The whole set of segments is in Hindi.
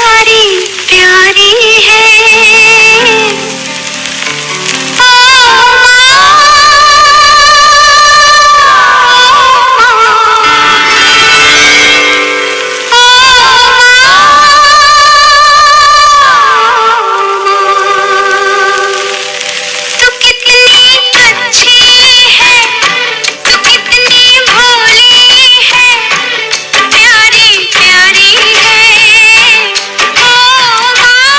प्यारी प्यारी है। तू कितनी अच्छी है, तू कितनी भोली है, प्यारी प्यारी है। ओ माँ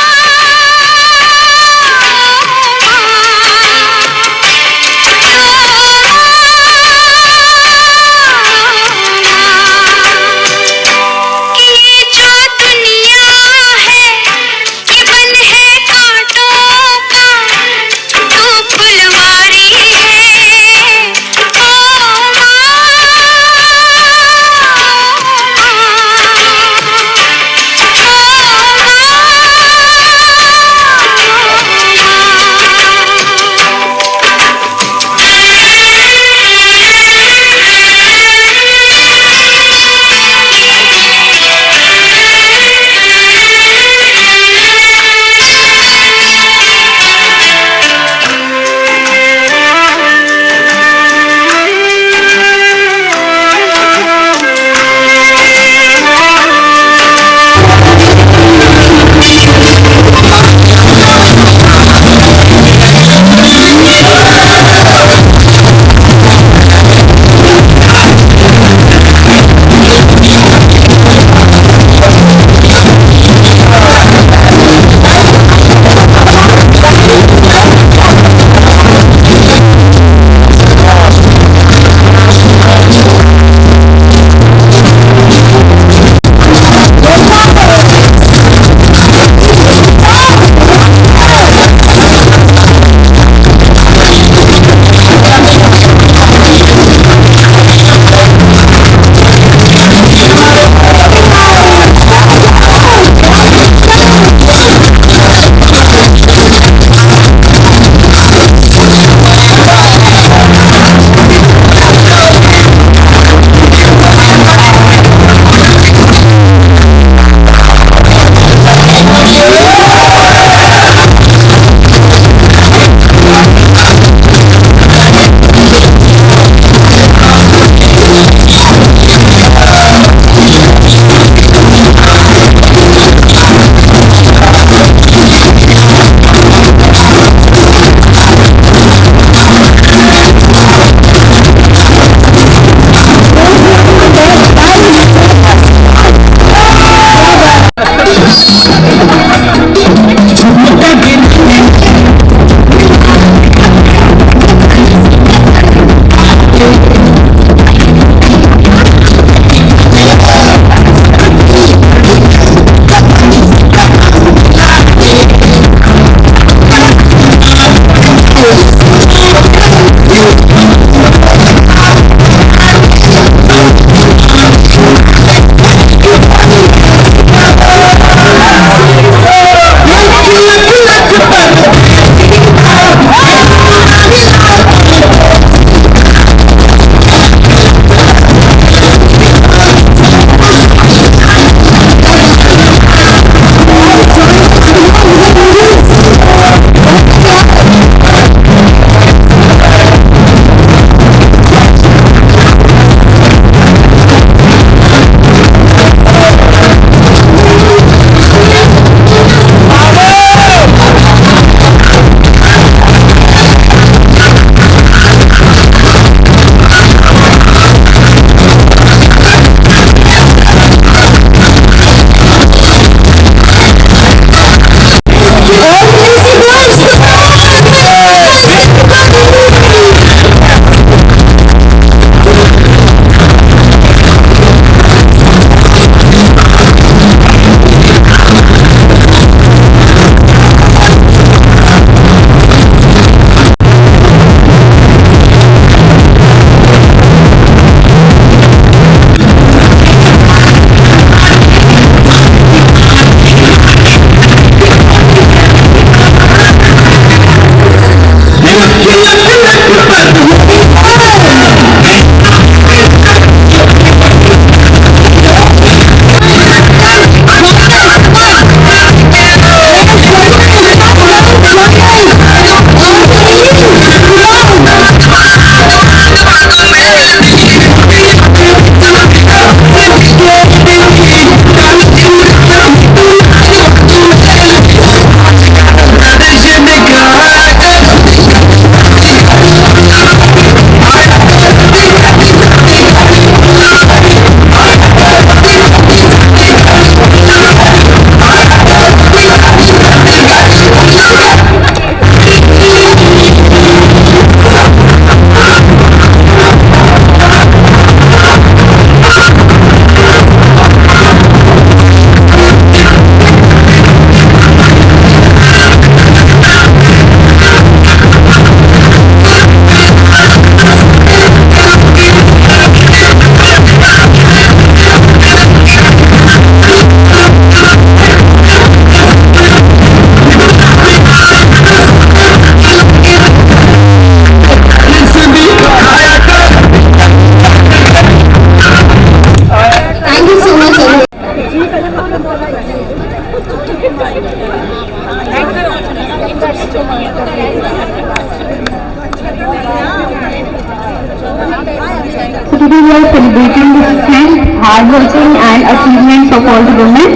hardworking and achievements of all the women.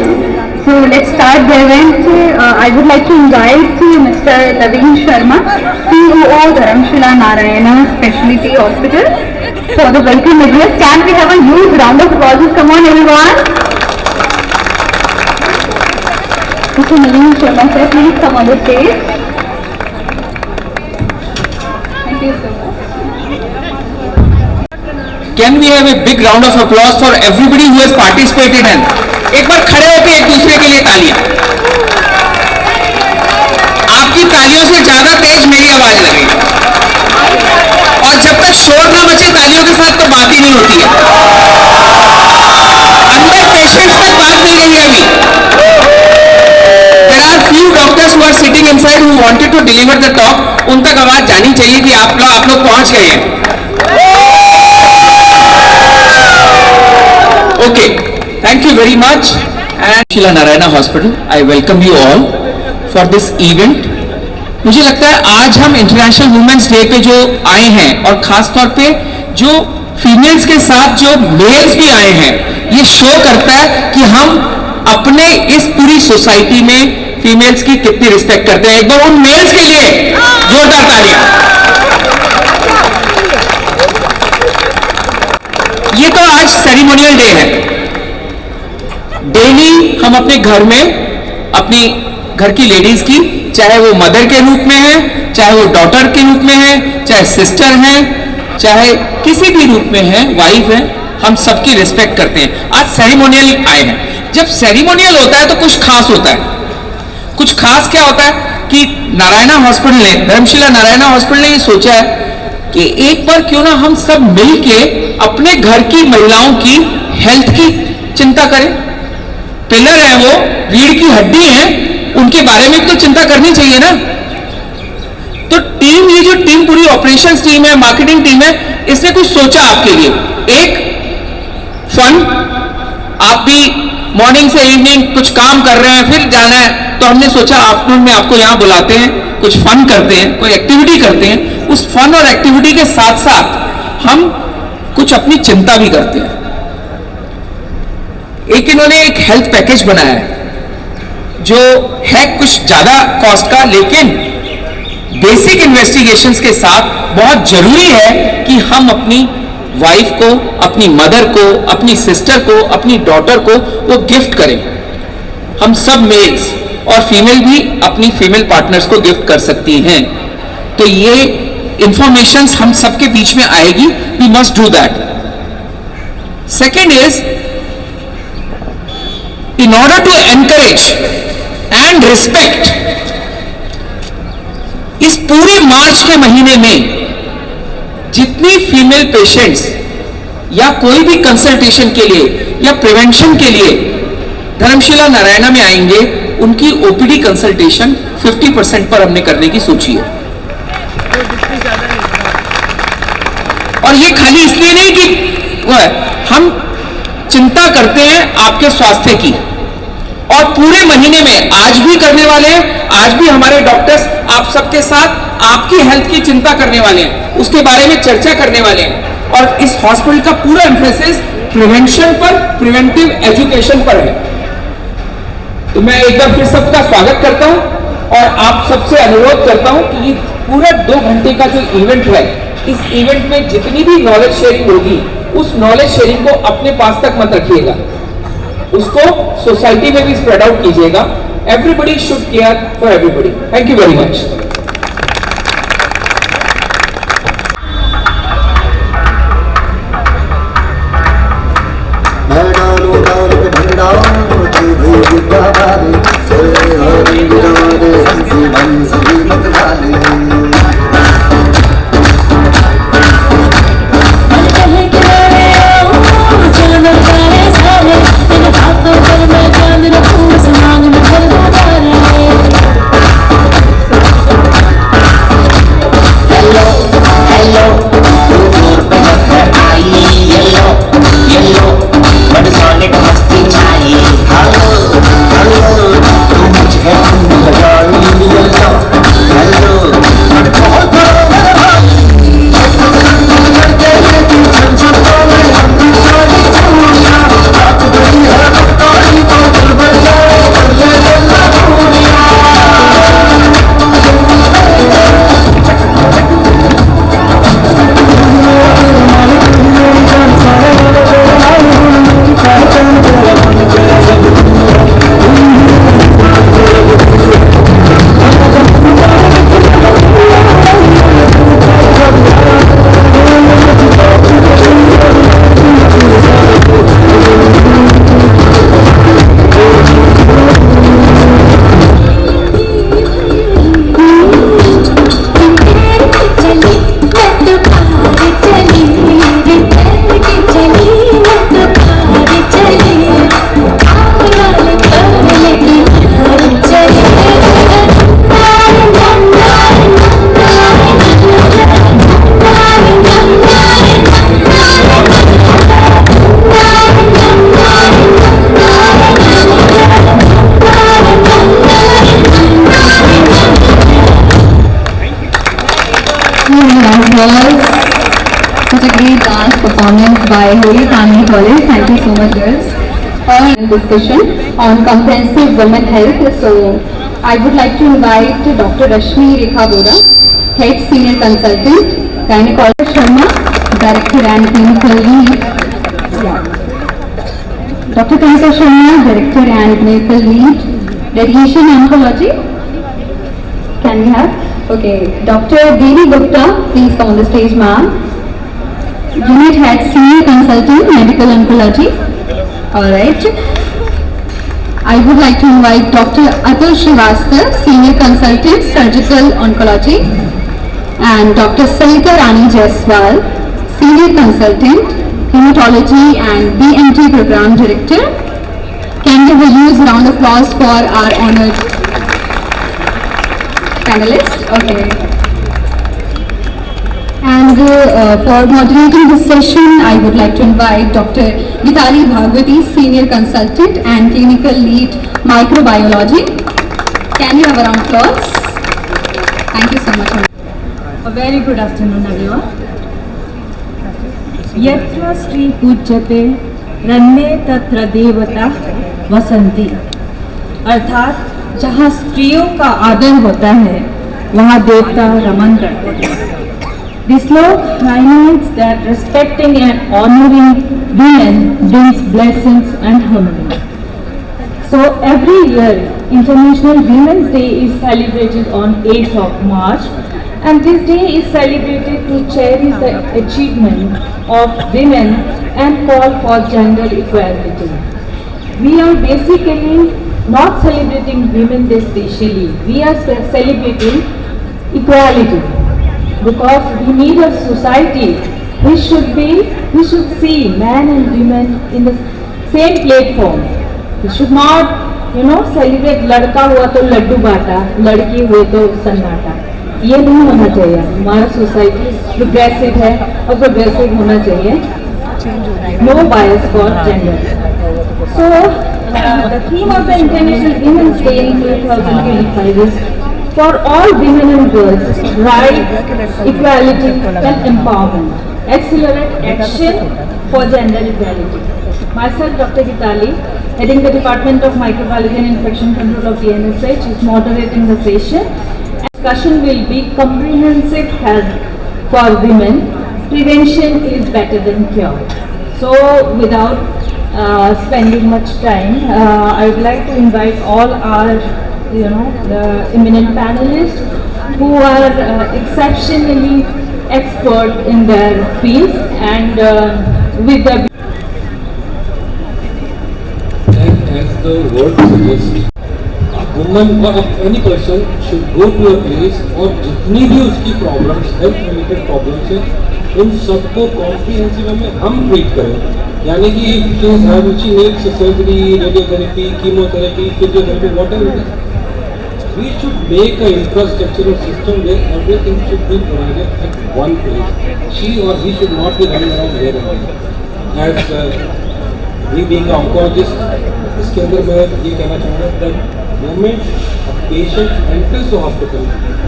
So let's start the event. I would like to invite Mr. Naveen Sharma, CEO Dharamshila Narayana Specialty Hospital, for the welcome address. Can we have a huge round of applause? Come on, everyone. Mr. Naveen Sharma, sir, please come on the stage. Thank you so much. Can we have a big round of applause for everybody who has participated in? एक बार खड़े होकर एक दूसरे के लिए तालियां. आपकी तालियों से ज्यादा तेज मेरी आवाज लगेगी. और जब तक शोर ना मचे तालियों के साथ तो बात ही नहीं होती है. अंदर पेशेंट्स तक बात नहीं गई है अभी. There are few doctors who are sitting inside who wanted to deliver the talk. उन तक आवाज जानी चाहिए कि आप लोग पहुंच गए हैं. Okay, thank you very much. And Dharamshila Narayana Hospital, I welcome you all for this event. मुझे लगता है आज हम इंटरनेशनल वुमेन्स डे पे जो आए हैं और खास तौर पे जो फीमेल्स के साथ जो मेल्स भी आए हैं, ये शो करता है कि हम अपने इस पूरी सोसाइटी में फीमेल्स की कितनी रिस्पेक्ट करते हैं. एक बार उन मेल्स के लिए जोरदार तालियां. ये तो आज सेरिमोनियल डे है. डेली हम अपने घर में अपनी घर की लेडीज की, चाहे वो मदर के रूप में है, चाहे वो डॉटर के रूप में है, चाहे सिस्टर है, चाहे किसी भी रूप में है, वाइफ है, हम सबकी रिस्पेक्ट करते हैं. आज सेरिमोनियल आए हैं. जब सेरिमोनियल होता है तो कुछ खास होता है. कुछ खास क्या होता है कि नारायणा हॉस्पिटल ने, धर्मशिला नारायणा हॉस्पिटल ने ये सोचा है कि एक बार क्यों ना हम सब मिलके अपने घर की महिलाओं की हेल्थ की चिंता करें. पिलर है, वो रीढ़ की हड्डी है, उनके बारे में तो चिंता करनी चाहिए ना. तो टीम, ये जो टीम पूरी ऑपरेशंस टीम है, मार्केटिंग टीम है, इसने कुछ सोचा आपके लिए. एक फन, आप भी मॉर्निंग से इवनिंग कुछ काम कर रहे हैं, फिर जाना है, तो हमने सोचा आफ्टरनून में आपको यहां बुलाते हैं, कुछ फन करते हैं, कोई एक्टिविटी करते हैं. उस फन और एक्टिविटी के साथ साथ हम कुछ अपनी चिंता भी करते हैं. एक इन्होंने एक हेल्थ पैकेज बनाया है जो है कुछ ज्यादा कॉस्ट का, लेकिन बेसिक इन्वेस्टिगेशंस के साथ बहुत जरूरी है कि हम अपनी वाइफ को, अपनी मदर को, अपनी सिस्टर को, अपनी डॉटर को वो गिफ्ट करें. हम सब मेल्स और फीमेल भी अपनी फीमेल पार्टनर्स को गिफ्ट कर सकती हैं. तो ये इंफॉर्मेशंस हम सबके बीच में आएगी. We must do that. Second is, in order to encourage and respect, इस पूरे मार्च के महीने में जितनी फीमेल पेशेंट्स या कोई भी कंसल्टेशन के लिए या प्रिवेंशन के लिए धर्मशिला नारायणा में आएंगे, उनकी ओपीडी कंसल्टेशन 50% पर हमने करने की सोची है. और ये खाली इसलिए नहीं कि हम चिंता करते हैं आपके स्वास्थ्य की, और पूरे महीने में आज भी करने वाले हैं. आज भी हमारे डॉक्टर्स आप सबके साथ आपकी हेल्थ की चिंता करने वाले हैं, उसके बारे में चर्चा करने वाले हैं. और इस हॉस्पिटल का पूरा एम्फेसिस प्रिवेंशन पर, प्रिवेंटिव एजुकेशन पर है. तो मैं एक बार फिर सबका स्वागत करता हूं और आप सबसे अनुरोध करता हूं कि ये पूरा 2 घंटे का जो इवेंट है, इस इवेंट में जितनी भी नॉलेज शेयरिंग होगी, उस नॉलेज शेयरिंग को अपने पास तक मत रखिएगा, उसको सोसाइटी में भी स्प्रेड आउट कीजिएगा. Everybody should care for everybody. Thank you very much. was such a great dance performance by Holy Family College. Thank you so much, girls. And discussion on comprehensive women health. So I would like to invite Dr. Rashmi Rekha Bora, Head Senior Consultant, Gynecologist Sharma, Director and Clinical Lead. Dr. Kanika Sharma, Director and Clinical Lead, Radiation Oncology. Can we have? Okay. Dr. Devi Gupta, please come on the stage, ma'am. Unit Head Senior Consultant, Medical Oncology. Alright. I would like to invite Dr. Atul Srivastava, Senior Consultant, Surgical Oncology, and Dr. Salika Rani Jaiswal, Senior Consultant, Hematology and BMT Program Director. Can we have a huge round of applause for our honored panelists? Okay. And for moderating this session, I would like to invite Dr. Gitali Bhagwati, Senior Consultant and Clinical Lead, Microbiology. Can you have a round of applause? Thank you so much. A very good afternoon, everyone. यत्र श्री पूज्यते रन्मे तत्र देवता वसंती, अर्थात जहाँ स्त्रियों का आदर होता है वहाँ देवता रमन करते हैं. This law highlights that respecting and honoring women brings blessings and harmony. So every year, International Women's Day is celebrated on 8th of March, and this day is celebrated to cherish the achievement of women and call for gender equality. We are basically not celebrating Women's Day specially, we are celebrating equality. Because we need a society which should see men and women in the same platform. We should not, celebrate लड़का हुआ तो लड्डू बांटा, लड़की हुई तो सन्नाटा. ये नहीं होना चाहिए. हमारा सोसाइटी प्रोग्रेसिव है और प्रोग्रेसिव होना चाहिए. No bias for gender. So the theme of the International Women's Day in 2025 is for all women and girls, right, equality and empowerment. Accelerate action for gender equality. Myself, Dr. Gitali, heading the Department of Microbiology and Infection Control of DNSH, is moderating the session. Discussion will be comprehensive health for women. Prevention is better than cure. So, without spending much time, I would like to invite all our the eminent panelists who are exceptionally expert in their fields and with the as the word suggests, a woman or any person should go to a place और जितनी भी उसकी problems, health related problems है, उन सबको comprehensive में हम treat करें. यानी कि if she needs surgery, radiotherapy, chemotherapy, physiotherapy, whatever it is, we should make an infrastructural system where everything should be provided at one place. She or he should not be running around there and there. As we being an oncologist, इसके अंदर मैं ये कहना चाहूँगा that moment a patient enters the hospital,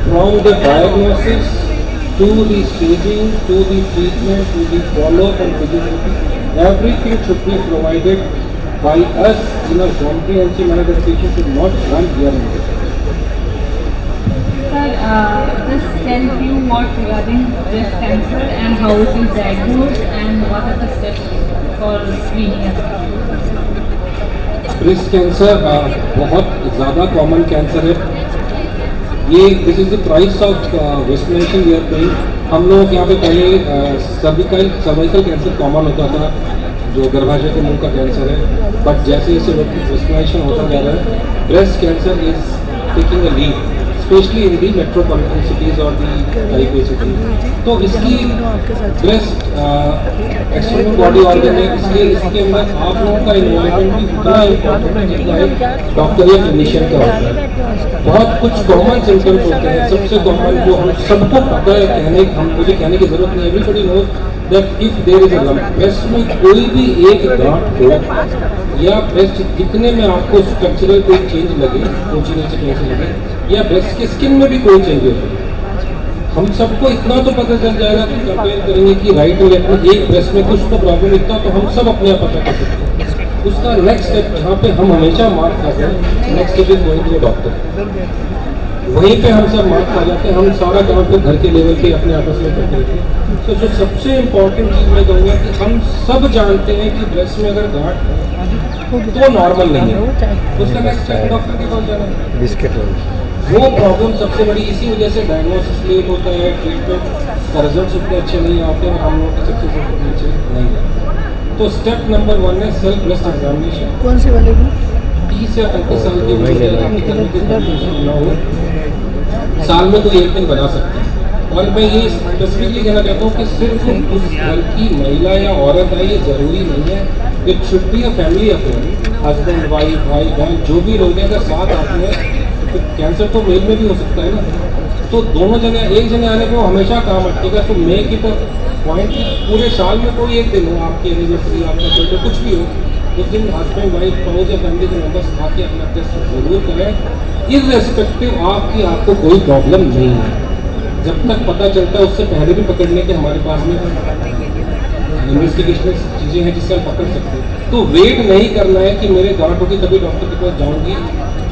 from the diagnosis to the staging, to the treatment, to the follow-up and physiotherapy, everything should be provided by us in a comprehensive manner. The patient should not run here and there. Just tell you what regarding breast cancer and how it is diagnosed and what are the steps for screening as well. Breast cancer बहुत ज़्यादा कॉमन कैंसर है. ये this is the price of vaccination we are paying. हम लोग यहाँ पे पहले सर्वाइकल कैंसर कॉमन होता था, जो गर्भाशय के मुंह का कैंसर है, बट जैसे जैसे वैक्सीनेशन होता जा रहा है, breast cancer is taking a lead, specially in the metropolitan cities और दी हाईवे सिटीज. तो इसकी ब्रेस्ट एक्सटर्नल बॉडी ऑर्गन है, इसलिए इसके अंदर आप लोगों का इन्वॉल्वमेंट भी उतना इम्पोर्टेंट है जितना एक डॉक्टर या क्लिनिशियन का होता है. बहुत कुछ कॉमन सिम्टम्स होते हैं. सबसे कॉमन जो हम सबको पता है, मुझे कहने की जरूरत नहीं, everybody knows that if there is a lump, breast में कोई भी एक गांठ हो या ब्रेस्ट दिखने में आपको स्ट्रक्चरल कोई चेंज लगे, प्रोटीन से लगे, या ब्रेस्ट के स्किन में भी कोई चेंजेस हो, हम सबको इतना तो पता चल जाएगा कि कंपेयर करेंगे कि राइट और लेफ्ट में एक ब्रेस्ट में कुछ तो प्रॉब्लम इतना तो हम सब अपने आप पता कर सकते हैं। उसका नेक्स्ट स्टेप जहाँ पे हम हमेशा मार्क खाते हैं, next step is going to doctor. वहीं पे हम सब मार्क खा जाते हैं, हम सारा काम तो घर के लेवल पे अपने आपस में करते रहते हैं। तो जो सबसे इम्पोर्टेंट चीज़ मैं कहूँगा कि हम सब जानते हैं कि ब्रेस्ट में अगर गांठ है तो नॉर्मल नहीं है, उसका नेक्स्ट स्टेप डॉक्टर के पास जाना है। वो प्रॉब्लम सबसे बड़ी इसी वजह से डायग्नोसिस लेट होता है, ट्रीटमेंट का रिजल्ट उतने अच्छे नहीं आते और हम लोग के सक्सेस नीचे नहीं जाते। तो स्टेप नंबर 1 है सेल्फ ब्रेस्ट एग्जामिनेशन। कौन सी वाली? 30 से 35 साल के साल में कोई एक दिन बना सकते हैं। और मैं ये स्पेसिफिकली कहना चाहता हूँ कि सिर्फ उस घर की महिला या औरत है ये ज़रूरी नहीं है। It should be a family affair, husband wife भाई बहन जो भी लोग हैं अगर साथ आते हैं तो कैंसर तो मेल में भी हो सकता है ना, तो दोनों जने एक जने आने पे वो हमेशा काम अटकेगा। तो मेक इट अ पॉइंट कि पूरे साल में कोई एक दिन हो, आपकी एनिवर्सरी, आपका बर्थडे, कुछ भी हो, उस दिन हस्बैंड वाइफ स्पाउस या फैमिली के मेंबर्स आके अपना टेस्ट जरूर करें, इर्रेस्पेक्टिव ऑफ कि आपको कोई प्रॉब्लम नहीं है। जब तक पता चलता है उससे पहले भी पकड़ने के हमारे पास में इन्वेस्टिगेशन चीज़ें हैं जिससे हम पकड़ सकते हैं। तो वेट नहीं करना है कि मेरे गांठ होगी तभी डॉक्टर के पास जाऊंगी।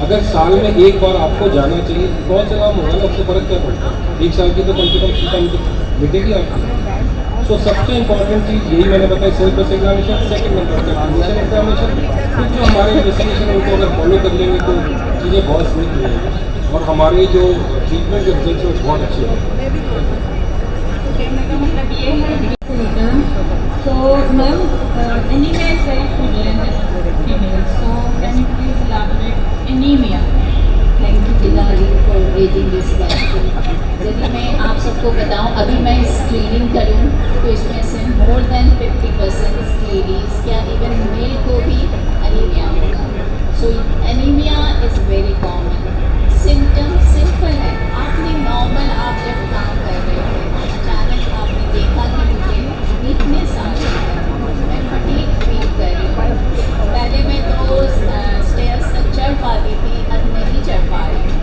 अगर साल में एक बार आपको जाना चाहिए, कौन सा काम होगा ना, उससे फर्क क्या पड़ता है। 1 साल की तो कम से कम टाइम तो मिटेगी आपकी। सो सबसे इम्पोर्टेंट चीज़ यही मैंने बताई, self breast examination. Second number पे फिजिशियन एग्जामिनेशन। फिर जो हमारे इन्वेस्टिगेशन है उनको अगर फॉलो कर लेंगे तो चीज़ें बहुत स्मूथ हो जाएंगी और हमारे जो ट्रीटमेंट के रिजल्ट है बहुत अच्छे होंगे। So, ma'am, anemia is very prevalent in females. So, can you please elaborate anemia? Thank you Bilali for raising this question. यदि मैं आप सबको बताऊं, अभी मैं स्क्रीनिंग करूं तो इसमें से मोर देन 50% लेडीज़ या इवन मेल को भी एनीमिया होगा। So anaemia is very common. Symptom simple है, आपने नॉर्मल आप जब काम कर रहे थे अचानक आपने देखा कि मुझे वीकनेस आ रही है, मैं फटीग फील कर रही हूँ। पहले मैं तो स्टेयर्स तक चढ़ पाती थी, अब नहीं चढ़ पा रही हूँ।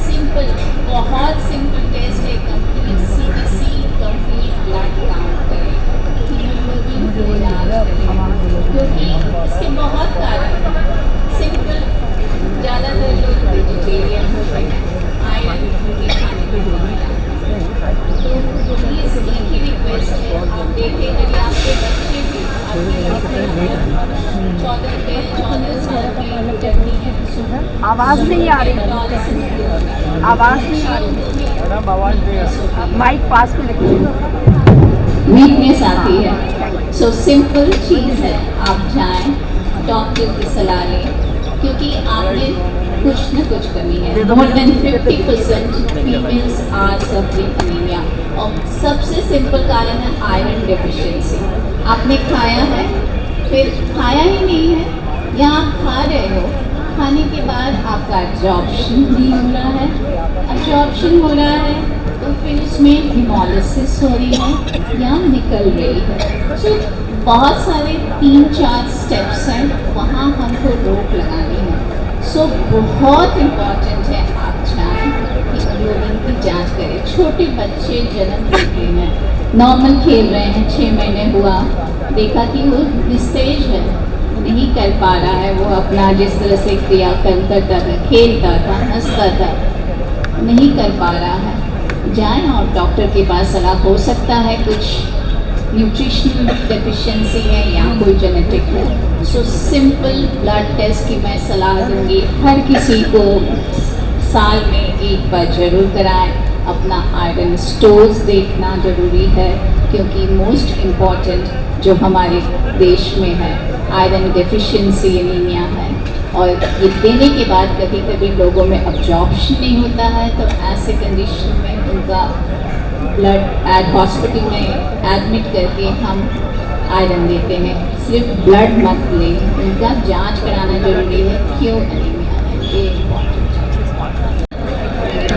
सिंपल, बहुत सिंपल टेस्ट है, complete CBC, complete blood count करें, हीमोग्लोबिन की जाँच करें, क्योंकि इसके बहुत कारण हैं। सिंपल, ज़्यादातर लोग वेजिटेरियन होते हैं, आयरन उनके खाने में नहीं आता। तो प्लीज़ एक ही रिक्वेस्ट है, आप देखें यदि आपके बच्चे भी आपके 14 साल की जर्नी है, आवाज़ नहीं आ रही, आवाज़ नहीं आ रही, माइक पास में रखिए। वीकनेस आती है। सो सिंपल चीज़ है, आप जाएं डॉक्टर की सलाह लें, क्योंकि आपने कुछ न कुछ कमी है। More than 50% females are suffering anaemia और सबसे सिंपल कारण है आयरन डेफिशिएंसी। आपने खाया है, फिर खाया ही नहीं है, या आप खा रहे हो, खाने के बाद आपका एब्जॉर्प्शन नहीं हो रहा है, एब्जॉर्प्शन हो रहा है तो फिर उसमें हिमोलिसिस हो रही है या निकल रही है। सो बहुत सारे 3-4 स्टेप्स हैं, वहाँ हमको रोक लगानी है। सो बहुत इम्पॉर्टेंट है आप जाएँ, हीमोग्लोबिन की जांच करें। छोटे बच्चे जन्म लेते हैं, नॉर्मल खेल रहे हैं, 6 महीने हुआ, देखा कि वो निस्तेज है, नहीं कर पा रहा है वो अपना जिस तरह से क्रियाकर्म करता था, खेलता था, हंसता था, नहीं कर पा रहा है। जाएँ और डॉक्टर के पास सलाह, हो सकता है कुछ न्यूट्रिशनल डेफिशिएंसी है या कोई जेनेटिक है। सो सिंपल ब्लड टेस्ट की मैं सलाह दूंगी, हर किसी को साल में एक बार जरूर कराएं। अपना आयरन स्टोर्स देखना ज़रूरी है, क्योंकि मोस्ट इम्पॉर्टेंट जो हमारे देश में है आयरन डेफिशिएंसी एनीमिया है, और ये देने के बाद कभी कभी लोगों में अब्जॉर्प्शन नहीं होता है, तो ऐसे कंडीशन में उनका ब्लड हॉस्पिटल में एडमिट करके हम आयरन देते हैं। सिर्फ ब्लड मत लें, उनका जांच कराना जरूरी है, क्यों एनीमिया है, ये इम्पॉर्टेंट है।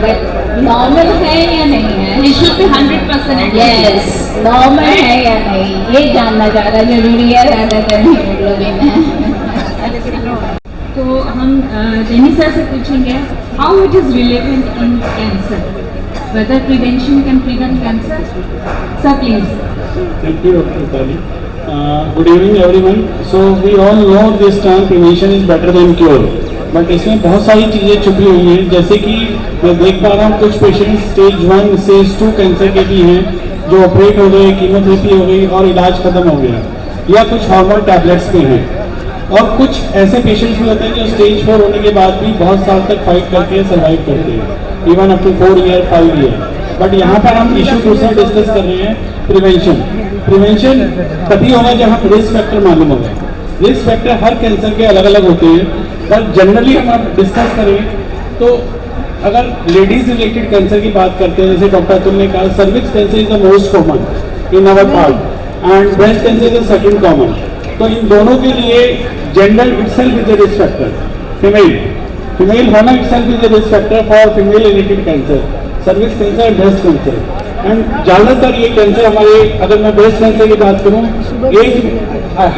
बट नॉर्मल है या नहीं है, 100% यस नॉर्मल है या नहीं, ये जानना ज़्यादा जरूरी है rather than हीमोग्लोबिन है। तो हम जेनी सर से पूछेंगे, how it is relevant in cancer. whether prevention can prevent cancer. Sir, please. Thank you, Dr. Tali. Good evening, everyone. So we all know this term prevention is better than cure. But इसमें बहुत सारी चीज़ें छुपी हुई हैं, जैसे कि मैं देख पा रहा हूँ कुछ पेशेंट्स स्टेज 1 स्टेज 2 कैंसर के भी हैं जो ऑपरेट हो गए, कीमोथेरेपी हो गई और इलाज खत्म हो गया, या कुछ हार्मोन टैबलेट्स के हैं, और कुछ ऐसे पेशेंट्स भी होते हैं जो स्टेज 4 होने के बाद भी बहुत साल तक फाइट करके सर्वाइव करते हैं, even up to 4 year 5 year. But यहाँ पर हम इशू दूसरा डिस्कस कर रहे हैं, प्रिवेंशन। प्रिवेंशन तभी होगा जब हम रिस्क फैक्टर मालूम होगा। रिस्क फैक्टर हर कैंसर के अलग अलग होते हैं, पर जनरली हम आप डिस्कस करें तो अगर लेडीज रिलेटेड कैंसर की बात करते हैं, जैसे डॉक्टर अतुल ने कहा, cervix cancer is the most common in our part and breast cancer is the second common. तो इन दोनों के लिए gender itself is a risk factor. Female होना itself is a risk factor for female related cancer, cervix cancer and breast cancer. And ज़्यादातर ये कैंसर हमारे, अगर मैं ब्रेस्ट कैंसर की बात करूँ, एज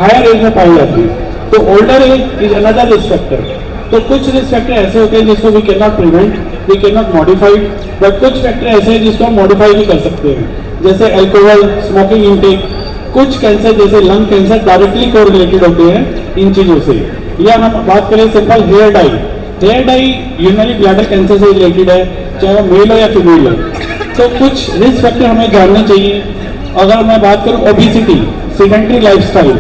हायर एज में पाई जाती है, तो older age is another risk factor. तो कुछ रिस्क फैक्टर ऐसे होते हैं जिसको we can not prevent, we can not modify, but कुछ फैक्टर ऐसे हैं जिसको हम मॉडिफाई भी कर सकते हैं, जैसे अल्कोहल, स्मोकिंग इनटेक। कुछ कैंसर जैसे लंग कैंसर डायरेक्टली कोरिलेटेड होते हैं इन चीज़ों से। या हम बात करें simple hair dye, hair dye usually bladder cancer से रिलेटेड है, चाहे वो मेल हो या फीमेल हो। तो कुछ रिस्क फैक्टर हमें जानने चाहिए। अगर मैं बात करूं ओबेसिटी, सेडेंटरी लाइफस्टाइल,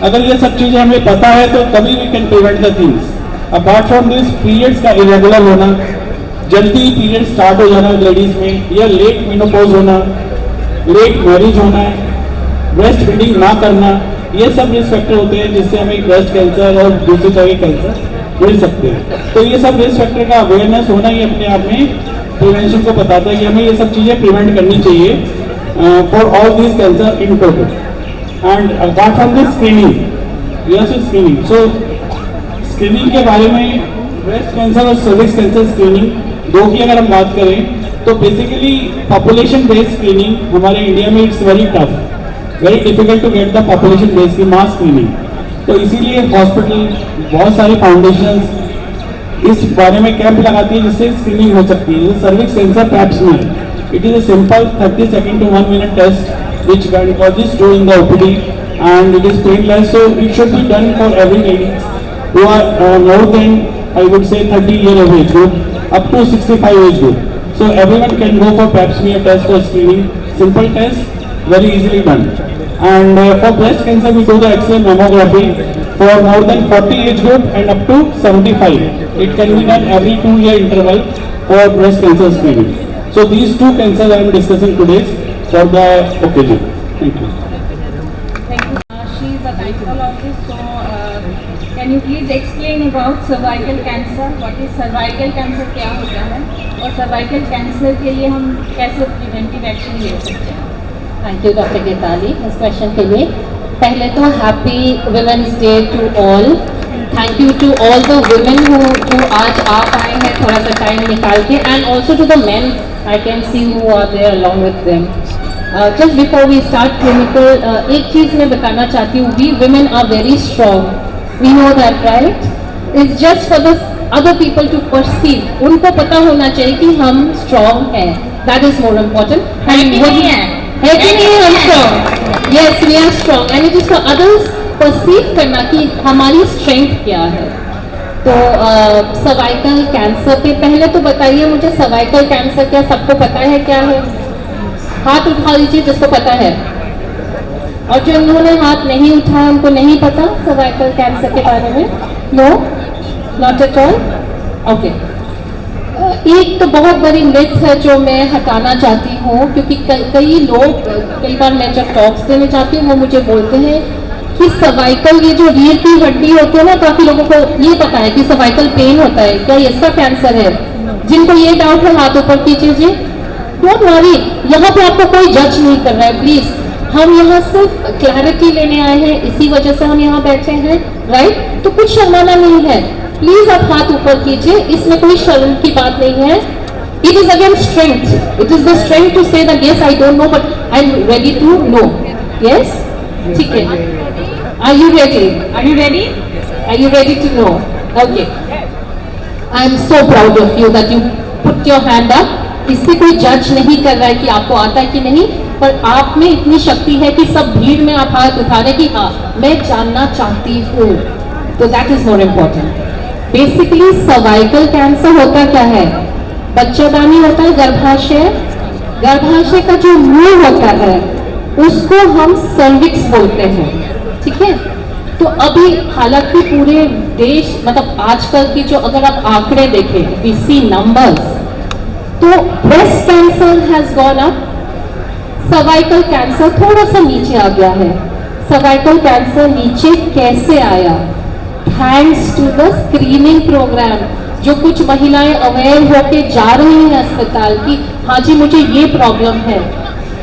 अगर ये सब चीज़ें हमें पता है तो तभी we can prevent the things. Apart from this, periods का इरेगुलर होना, जल्दी पीरियड स्टार्ट हो जाना लेडीज में, या लेट मेनोपॉज होना, लेट मैरिज होना, ब्रेस्ट फीडिंग ना करना, ये सब रिस्क फैक्टर होते हैं जिससे हमें ब्रेस्ट कैंसर और दूसरी तरह के कैंसर मिल सकते हैं। तो ये सब रिस्क फैक्टर का अवेयरनेस होना ही अपने आप में प्रिवेंशन को बताता है कि हमें ये सब चीज़ें प्रिवेंट करनी चाहिए for all this cancer in total. And apart from this screening, yes screening. So screening के बारे में ब्रेस्ट कैंसर और सर्विक्स कैंसर स्क्रीनिंग दो की अगर हम बात करें तो बेसिकली पॉपुलेशन बेस्ड स्क्रीनिंग हमारे इंडिया में it's very tough, very difficult to get the population based की मास स्क्रीनिंग। तो इसीलिए हॉस्पिटल, बहुत सारे फाउंडेशंस इस बारे में कैंप लगाती है जिससे स्क्रीनिंग हो सकती है। जैसे cervix cancer pap smear, it is a simple 30 second to 1 minute test which gynecologists do in the OPD and it is painless, so it should be done for every ladies who are more than, I would say, 30 year of age group up to 65 age group. So everyone can go for pap smear test for screening, simple test, very easily done. And for breast cancer we do the X-ray mammography for more than 40 age group and up to 75. It can be done every 2-year interval for breast cancer screening. So these two cancers I am discussing today for the occasion. Thank you. Thank you. She is a gynecologist, so can you please explain about cervical cancer? What is cervical cancer? क्या होता है और cervical cancer के लिए हम कैसे preventive action ले सकते हैं? थैंक यू डॉक्टर गेताली इस क्वेश्चन के लिए। पहले तो happy women's day to all. Thank you to all the women who आज आ पाए हैं थोड़ा सा टाइम निकाल के, and also to the men I can see who are there along with them. Just before we start clinical, एक चीज़ मैं बताना चाहती हूँ, we women are very strong, we know that right. It's just for the other people to perceive, उनको पता होना चाहिए कि हम स्ट्रॉन्ग हैं, दैट इज मोर इम्पोर्टेंट। है कि नहीं हम strong? Yes, we are strong and it is for others perceive करना कि हमारी स्ट्रेंथ क्या है। तो सर्वाइकल कैंसर पे पहले तो बताइए मुझे, सर्वाइकल कैंसर क्या सबको पता है क्या है? हाथ उठा लीजिए जिसको पता है, और जो उन्होंने हाथ नहीं उठाया उनको नहीं पता सर्वाइकल कैंसर के बारे में। No, not at all. Okay, एक तो बहुत बड़ी मिथ है जो मैं हटाना चाहती हूँ, क्योंकि कई लोग, कई बार मैं जब टॉक्स देने जाती हूँ वो मुझे बोलते हैं कि सर्वाइकल, ये जो रीढ़ की हड्डी होती है ना, काफी लोगों को ये पता है कि सर्वाइकल पेन होता है, क्या इसका कैंसर है? जिनको ये डाउट है हाथ ऊपर कीजिए। डोंट वरी, यहाँ पे आपको कोई जज नहीं कर रहा है, प्लीज। हम यहाँ सिर्फ क्लैरिटी लेने आए हैं, इसी वजह से हम यहाँ बैठे हैं, राइट? तो कुछ शर्माना नहीं है, प्लीज आप हाथ ऊपर कीजिए, इसमें कोई शर्म की बात नहीं है। It is again strength, it is the strength to say that yes I don't know but I am ready to know. Yes, ठीक है। Are you ready? Are you ready? Are you ready to know? Okay. I am so proud of you that you put your hand up इससे कोई जज नहीं कर रहा है कि आपको आता है कि नहीं, पर आप में इतनी शक्ति है कि सब भीड़ में आप हाथ उठाने की हाँ मैं जानना चाहती हूँ, तो that is more important. Basically cervical cancer होता क्या है? बच्चेदानी होता है, गर्भाशय, गर्भाशय का जो मुंह होता है उसको हम सर्विक्स बोलते हैं, ठीक है। तो अभी हालांकि पूरे देश मतलब आजकल की जो अगर आप आंकड़े देखें, वी सी नंबर्स, तो breast cancer has gone up, cervical cancer थोड़ा सा नीचे आ गया है। सर्वाइकल कैंसर नीचे कैसे आया? Thanks to the screening programme, जो कुछ महिलाएं अवेयर होके जा रही हैं अस्पताल की, हाँ जी मुझे ये प्रॉब्लम है,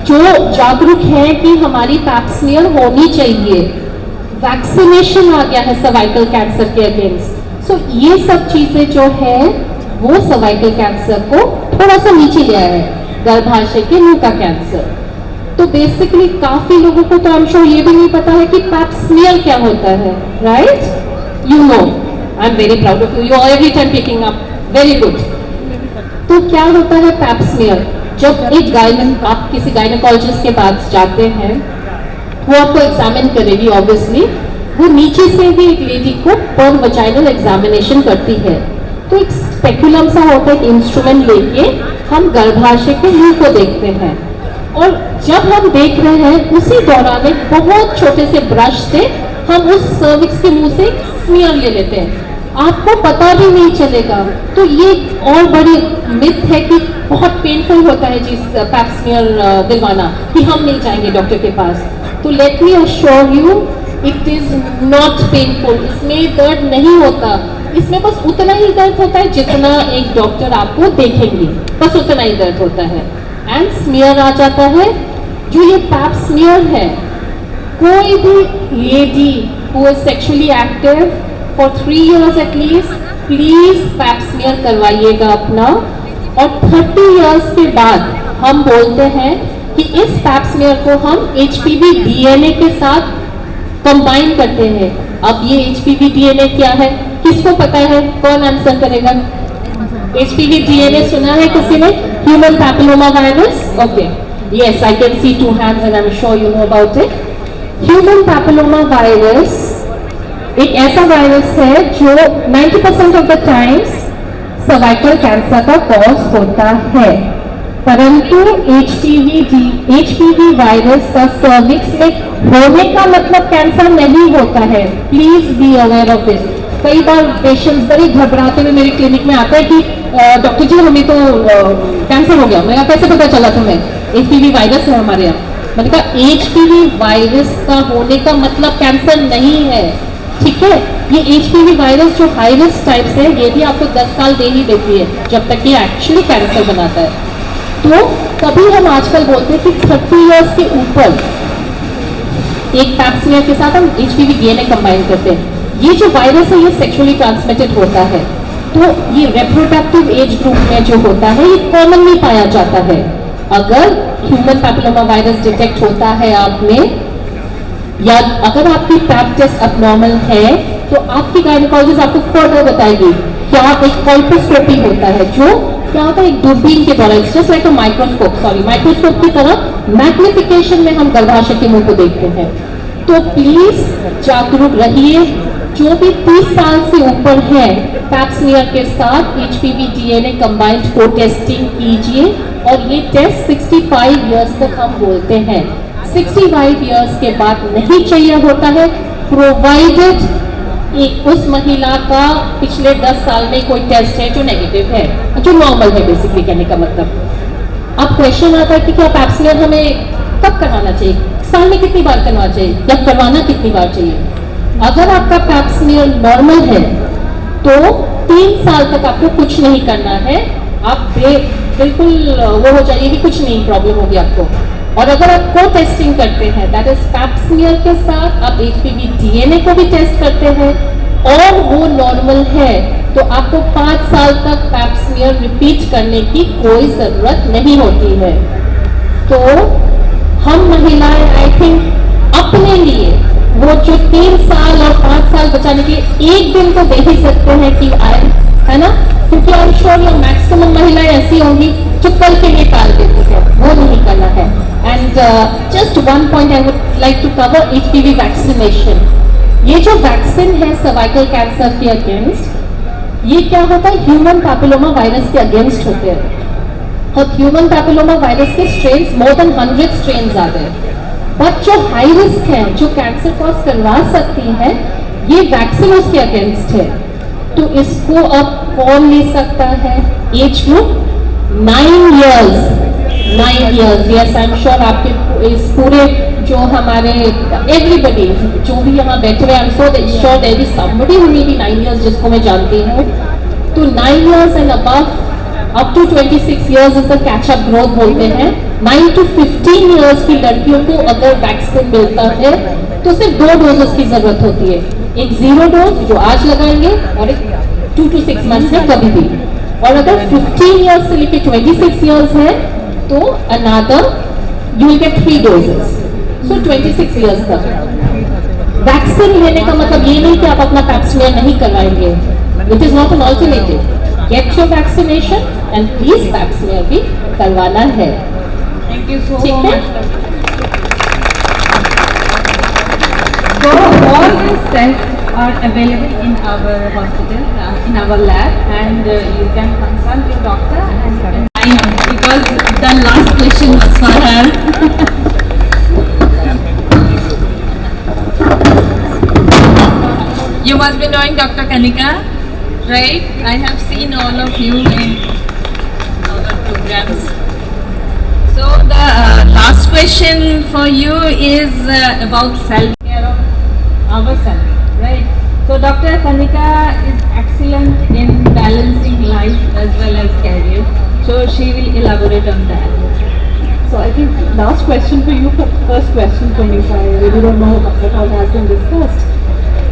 जो जागरूक है कि हमारी पैप स्मीयर होनी चाहिए, वैक्सीनेशन आ गया है सर्वाइकल कैंसर के अगेंस्ट। सो ये सब चीजें जो है वो सर्वाइकल कैंसर को थोड़ा सा नीचे ले आया है, गर्भाशय के मुंह का कैंसर। तो बेसिकली काफी लोगों को तो आई एम श्योर ये भी नहीं पता है कि पैप स्मीयर क्या होता है, right? You know, I am very proud of you, you are every time picking up, very good. तो क्या होता है पैप स्मीयर? जब एक आप किसी गायनेकोलॉजिस्ट के पास जाते हैं, वो आपको एग्जामिन करेगी ऑब्वियसली, वो नीचे से भी एक लेडी को पर वजाइनल एग्जामिनेशन करती है। तो एक स्पेकुलम सा होता है, एक इंस्ट्रूमेंट लेके हम गर्भाशय के मुंह को देखते हैं, और जब हम देख रहे हैं उसी दौरान एक बहुत छोटे से ब्रश से हम उस सर्विक्स के मुंह से स्मीयर ले लेते हैं, आपको पता भी नहीं चलेगा। तो ये और बड़ी मिथ है कि बहुत पेनफुल होता है जी पैप स्मीयर दिलवाना, कि हम नहीं जाएंगे डॉक्टर के पास। तो let me assure you, it is not painful, इसमें दर्द नहीं होता, इसमें बस उतना ही दर्द होता है जितना एक डॉक्टर आपको देखेंगे, बस उतना ही दर्द होता है। एंड स्मीयर आ जाता है। जो ये पैप स्मीयर है, कोई भी lady who is sexually active for 3 years at least, please pap smear करवाइएगा अपना। और 30 years के बाद हम बोलते हैं कि इस पैप स्मीयर को हम HPV DNA के साथ कंबाइन करते हैं। अब ये HPV DNA क्या है, किसको पता है? कौन आंसर करेगा? HPV DNA सुना है किसी ने? Human papilloma virus, okay, yes I can C 2 hands and I'm sure you know about it. Human papilloma virus एक ऐसा वायरस है जो 90% of the times cervical cancer का कॉज होता है, परंतु HPV वायरस का सर्विक्स में होने का मतलब कैंसर नहीं होता है। Please be aware of this. कई बार पेशेंट्स बड़े घबराते हुए मेरे क्लिनिक में आते हैं कि डॉक्टर जी हमें तो कैंसर हो गया। मैंने कहा कैसे पता चला तुम्हें? HPV वायरस है हमारे यहाँ। मैंने कहा HPV वायरस का होने का मतलब कैंसर नहीं है, ठीक है। ये HPV वायरस जो हाई रिस्क टाइप्स है, ये भी आपको 10 साल दे ही देती है जब तक ये एक्चुअली कैंसर बनाता है। तो तभी हम आजकल बोलते हैं कि 30 years के ऊपर एक पैप स्मीयर के साथ हम HPV DNA कंबाइन करते हैं। ये जो वायरस है ये सेक्सुअली ट्रांसमिटेड होता है, तो ये रिप्रोडक्टिव एज ग्रुप में जो होता है ये कॉमनली पाया जाता है। अगर ह्यूमन पैपिलोमा वायरस डिटेक्ट होता है आप में, या अगर आपकी पैप टेस्ट अबनॉर्मल है, तो आपकी गायनेकोलॉजिस्ट आपको फर्दर बताएगी। क्या एक कॉल्पोस्कोपी होता है, जो क्या होता है एक दूरबीन के द्वारा, just like a microscope, microscope की तरह मैग्निफिकेशन में हम गर्भाशय के मुंह को देखते हैं। तो प्लीज जागरूक रहिए। जो भी 30 साल से ऊपर है, पैप स्मीयर के साथ HPV DNA कंबाइंड को टेस्टिंग कीजिए, और ये टेस्ट 65 years तक हम बोलते हैं। 65 years के बाद नहीं चाहिए होता है, प्रोवाइडेड उस महिला का पिछले 10 साल में कोई टेस्ट है जो नेगेटिव है, जो नॉर्मल है बेसिकली कहने का मतलब। अब क्वेश्चन आता है कि क्या पैप स्मीयर हमें कब करवाना चाहिए, साल में कितनी बार करवाना चाहिए, या करवाना कितनी बार चाहिए? अगर आपका पैप स्मीयर नॉर्मल है तो 3 साल तक आपको कुछ नहीं करना है, आप बिल्कुल वो हो जाइए कि कुछ नहीं प्रॉब्लम होगी आपको। और अगर आप को टेस्टिंग करते हैं, दैट इज पैप स्मीयर के साथ आप HPV DNA को भी टेस्ट करते हैं और वो नॉर्मल है, तो आपको 5 साल तक पैप स्मीयर रिपीट करने की कोई जरूरत नहीं होती है। तो हम महिलाएं आई थिंक अपने लिए वो जो 3 साल और 5 साल बचाने के एक दिन तो दे ही सकते हैं कि आए, है ना? क्योंकि आई एम श्योर ये मैक्सिमम महिलाएं ऐसी होंगी जो कल के लिए टाल देते हैं, वो नहीं करना है। And just one point I would like to cover, HPV vaccination. ये जो वैक्सीन है सर्वाइकल कैंसर के अगेंस्ट, ये क्या होता है, ह्यूमन पैपिलोमा वायरस के अगेंस्ट होते हैं। और ह्यूमन पैपिलोमा वायरस के स्ट्रेन्स मोर देन 100 स्ट्रेन्स आ गए, बट जो हाई रिस्क है, जो कैंसर कॉज करवा सकती है, ये वैक्सीन उसके अगेंस्ट है। तो इसको अब कौन ले सकता है? Age group 9 years, 9 years। Yes, I am sure आपके इस पूरे जो हमारे एवरीबडी जो भी यहाँ बैठे हुए, I am so sure there is somebody who may be 9 years जिसको मैं जानती हूँ। तो 9 years and above, up to 26 years is the catch up growth बोलते हैं। 9 to 15 years की लड़कियों को अगर वैक्सीन मिलता है तो सिर्फ 2 डोजेस की जरूरत होती है, एक 0 डोज जो आज लगाएंगे और एक 2 to 6 months में कभी भी। और अगर 15 years से लेकर 26 years है तो another you will get 3 doses, so 26 years तक। वैक्सीन लेने का मतलब ये नहीं कि आप अपना पैप स्मीयर नहीं करवाएंगे, it is not an alternative. Get your vaccination and please pap smear भी करवाना है। Thank you so ठीक है? So all these tests are available in our hospital, in our lab, and you can consult your doctor and because the last question was for her. You must be knowing Dr. Kanika, right? I have seen all of you in our programs. So the last question for you is about self-care of ourselves, right? So Dr. Kanika is excellent in balancing life as well as career. So she will elaborate on that. So I think last question for you, first question for me, so I really don't know what all has been discussed.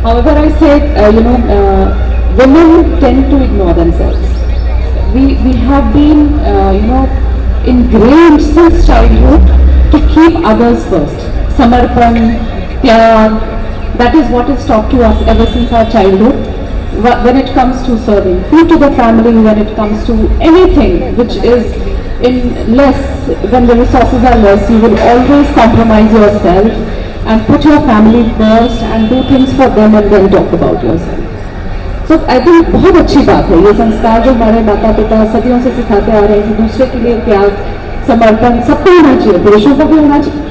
However, I said, women tend to ignore themselves. We have been, ingrained since childhood to keep others first. Samarpan, pyar, that is what is taught to us ever since our childhood. When it comes to serving food to the family, when it comes to anything which is in less, when the resources are less, you will always compromise yourself and put your family first and do things for them and then talk about yourself. So I think बहुत अच्छी बात है ये संस्कार जो हमारे माता पिता सदियों से सिखाते आ रहे हैं कि दूसरे के लिए त्याग, समर्पण सबको होना चाहिए, पुरुषों को भी होना चाहिए।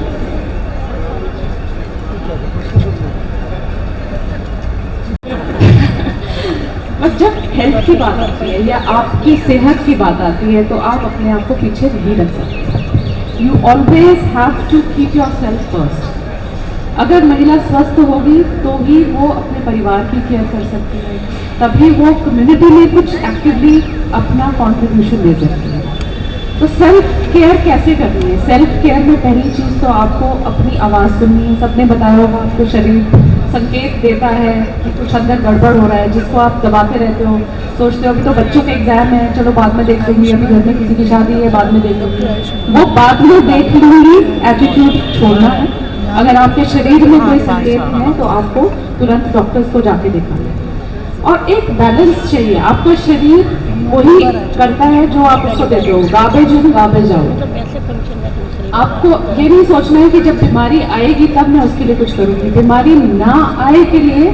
और जब हेल्थ की बात आती है या आपकी सेहत की बात आती है तो आप अपने आप को पीछे नहीं रख सकते। You always have to keep yourself first. अगर महिला स्वस्थ होगी तो ही वो अपने परिवार की केयर कर सकती है, तभी वो कम्युनिटी में कुछ एक्टिवली अपना कंट्रीब्यूशन दे सकती है। तो सेल्फ केयर कैसे करनी है? सेल्फ केयर में पहली चीज़ तो आपको अपनी आवाज़ सुननी है। सबने बताया होगा आपको शरीर संकेत देता है कि कुछ अंदर गड़बड़ हो रहा है, जिसको आप दबाते रहते हो, सोचते हो कि तो बच्चों के एग्जाम है, चलो बाद में देख लूंगी, अभी घर में किसी की शादी है, बाद में देख लूंगी। वो बाद में देख लूंगी एटीट्यूड छोड़ना है। अगर आपके शरीर में कोई संकेत है तो आपको तुरंत डॉक्टर्स को जाके दिखाना है। और एक बैलेंस चाहिए। आपका शरीर वही करता है जो आप उसको देते हो, गार्बेज इन गार्बेज आउट। आपको ये नहीं सोचना है कि जब बीमारी आएगी तब मैं उसके लिए कुछ करूँगी। बीमारी ना आए के लिए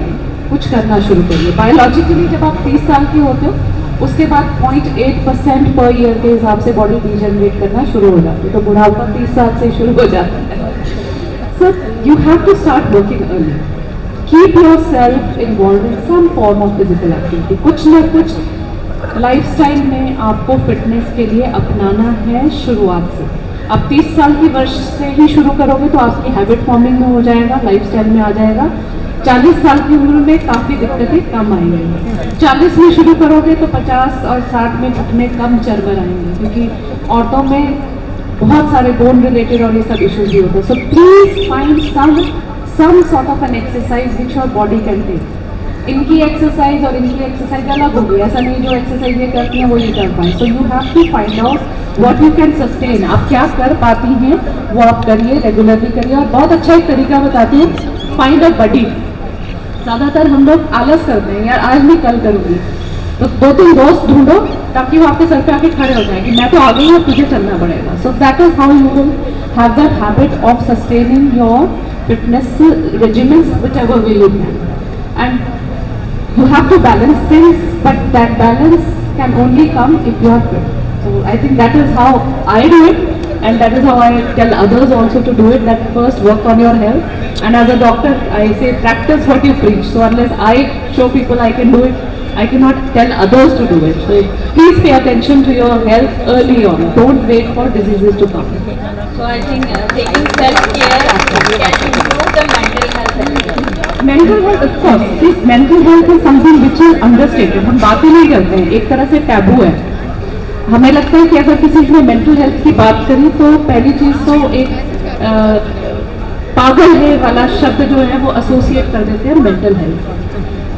कुछ करना शुरू करिए। बायोलॉजिकली जब आप 30 साल के होते हो उसके बाद 0.8% पर ईयर के हिसाब से बॉडी डिजेनरेट करना शुरू हो जाती है, तो बुढ़ापा 30 साल से शुरू हो जाता है। So you have to start working early. Keep yourself involved in some form of physical activity. कुछ न कुछ लाइफस्टाइल में आपको फिटनेस के लिए अपनाना है शुरुआत से। आप 30 साल की वर्ष से ही शुरू करोगे तो आपकी हैबिट फॉर्मिंग में हो जाएगा, लाइफस्टाइल में आ जाएगा। 40 साल की उम्र में काफ़ी दिक्कतें कम आएंगी। 40 में शुरू करोगे तो 50 और 60 में घुटने कम चरबर आएंगे, क्योंकि औरतों में बहुत सारे बोन रिलेटेड और ये सब इश्यूज भी होते हैं। So please find some sort of an exercise which your body can take. इनकी एक्सरसाइज और इनकी एक्सरसाइज अलग होगी, ऐसा नहीं जो एक्सरसाइज ये करती हैं वो ये कर पाए। So you have to find out what you can sustain. आप क्या कर पाती हैं वो आप करिए, रेगुलरली करिए। और बहुत अच्छा एक तरीका बताती हूँ, फाइंड अ बडी। ज़्यादातर हम लोग आलस करते हैं, यार आज नहीं कल करूँगी, तो 2-3 दोस्त ढूंढो ताकि वो आपके सर पे आके खड़े हो जाए कि मैं तो आ गई हूँ, तुझे चलना पड़ेगा. So that is how you will have that habit of sustaining your fitness regimens whichever way you can. And you have to balance things, but that balance can only come if you are fit. So I think that is how I do it, and that is how I tell others also to do it, that first work on your health. And as a doctor, I say practice what you preach. So unless I show people I can do it, I cannot tell others to do it. So please pay attention to your health early on. Don't wait for diseases to come. So I think taking self-care can improve the mental health. Mental health, of course. This mental health is something which is understated. हम बात ही नहीं करते हैं, एक तरह से टैबू है. हमें लगता है कि अगर किसी ने मेंटल हेल्थ की बात करी तो पहली चीज तो एक पागल है वाला शब्द जो है वो एसोसिएट कर देते हैं mental health.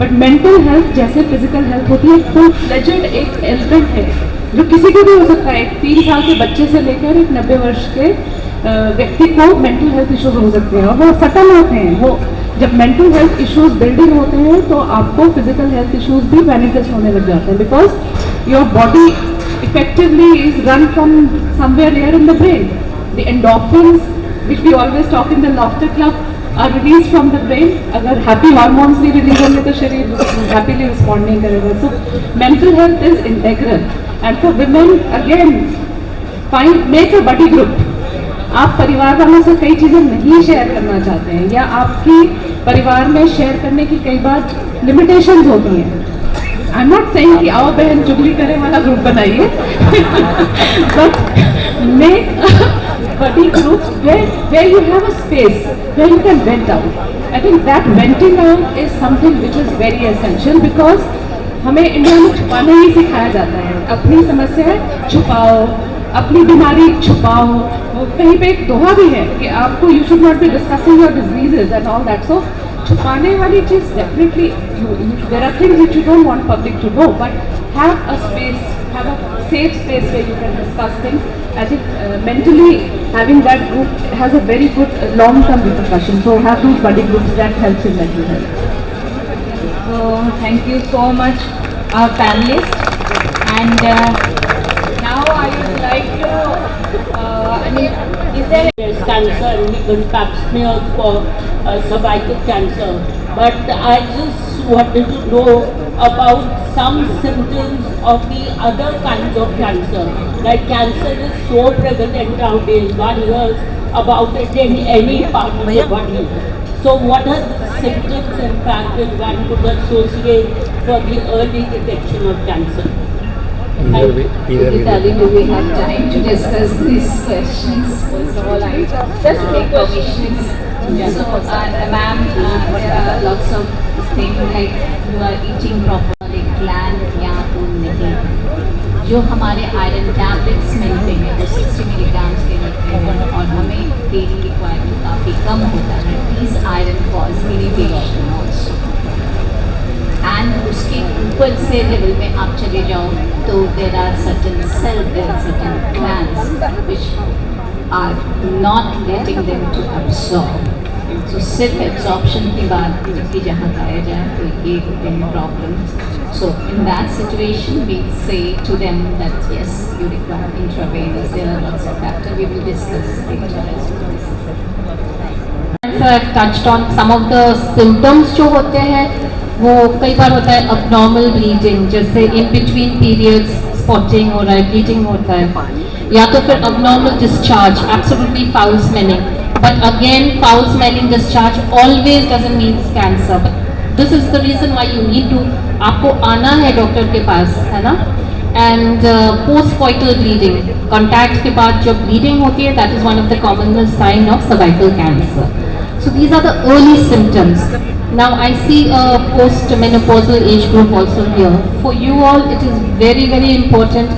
But mental health जैसे फिजिकल हेल्थ होती है, फुल फ्लेजेड एक एलिमेंट है जो किसी को भी हो सकता है. एक 3 साल के बच्चे से लेकर एक 90 वर्ष के व्यक्ति को मेंटल हेल्थ इश्यूज हो सकते हैं, और वो सटल होते हैं. वो जब मेंटल हेल्थ इश्यूज बिल्डिंग होते हैं तो आपको फिजिकल हेल्थ इश्यूज भी मैनिफेस्ट होने लग जाते हैं, because your body effectively is run from somewhere here in the brain. The endorphins, which we always talk in the laughter club, are released from the brain. अगर happy hormones भी release होंगे तो शरीर happily respond नहीं करेगा. So mental health is integral. And for women, again, make a buddy group. आप परिवार वालों से कई चीजें नहीं शेयर करना चाहते हैं, या आपकी परिवार में शेयर करने की कई बार लिमिटेशंस होती हैं. आई एम नॉट सेइंग कि आओ बहन चुगली करे वाला ग्रुप बनाइए, but make buddy group where you have a space where you can vent out. I think that venting out is something which is very essential, because हमें इंडिया में छुपाना ही सिखाया जाता है. अपनी समस्या छुपाओ, अपनी बीमारी छुपाओ. वो कहीं पे एक दोहा भी है कि आपको you should not be discussing your diseases and all that. So छुपाने वाली चीज definitely, there are things which you don't want public to know, but have a space, have a safe space where you can discuss things. I think mentally having that group has a very good long-term repercussion. So have those buddy groups, that helps in mental health. So thank you so much, our panelists. And now I would like to, is there breast cancer and we can pap smear for cervical cancer. But I just wanted to know about some symptoms of the other kinds of cancer. Like cancer is so prevalent nowadays, one hears about it in any part of the body. So what are the symptoms in fact that one could associate for the early detection of cancer? Vitali, do we have time to discuss these questions? First of all, I just make permissions. So, ma'am, there are lots of things like you are eating properly, gland या तो नहीं. जो हमारे आयरन टैबलेट्स मिलते हैं वो 60 मिलीग्राम्स के मिलते हैं, और हमें डेली रिक्वायरमेंट काफ़ी कम होता है. Please iron cause irritation also. And उसके ऊपर से लेवल में आप चले जाओ तो there are certain cell, there are certain glands which are not letting them to absorb. So सिर्फ एब्जॉर्प्शन की बात की जहाँ गाया जाए तो ये होते हैं problems. So in that situation we say to them that yes you require intravenous. There are lots of factors we will discuss touched on some of the symptoms जो होते हैं. वो कई बार होता है abnormal bleeding, जैसे in between periods spotting हो रहा है, bleeding होता है, या तो फिर abnormal discharge, absolutely foul smelling. But again, foul smelling discharge always doesn't mean cancer. But this is the reason why you need to, आपको आना है डॉक्टर के पास, है ना. And post-coital bleeding, contact के बाद जो bleeding होती है, that is one of the commonest sign of cervical cancer. So these are the early symptoms. Now I see a post-menopausal age group also here. For you all, it is very, very important.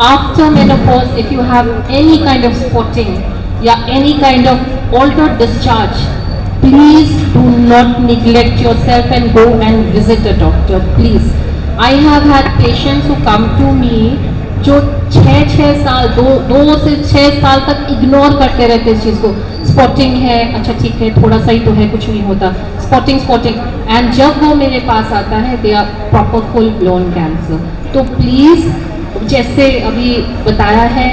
After menopause, if you have any kind of spotting, yeah, any kind of altered discharge, please do not neglect yourself and go and visit a doctor, please. I have had patients who come to me जो 6 साल 2 से 6 साल तक इग्नोर करते रहते इस चीज़ को. स्पॉटिंग है, अच्छा ठीक है, थोड़ा सा ही तो है, कुछ नहीं होता. स्पॉटिंग एंड जब वो मेरे पास आता है they are proper full blown cancer. तो प्लीज़ जैसे अभी बताया है,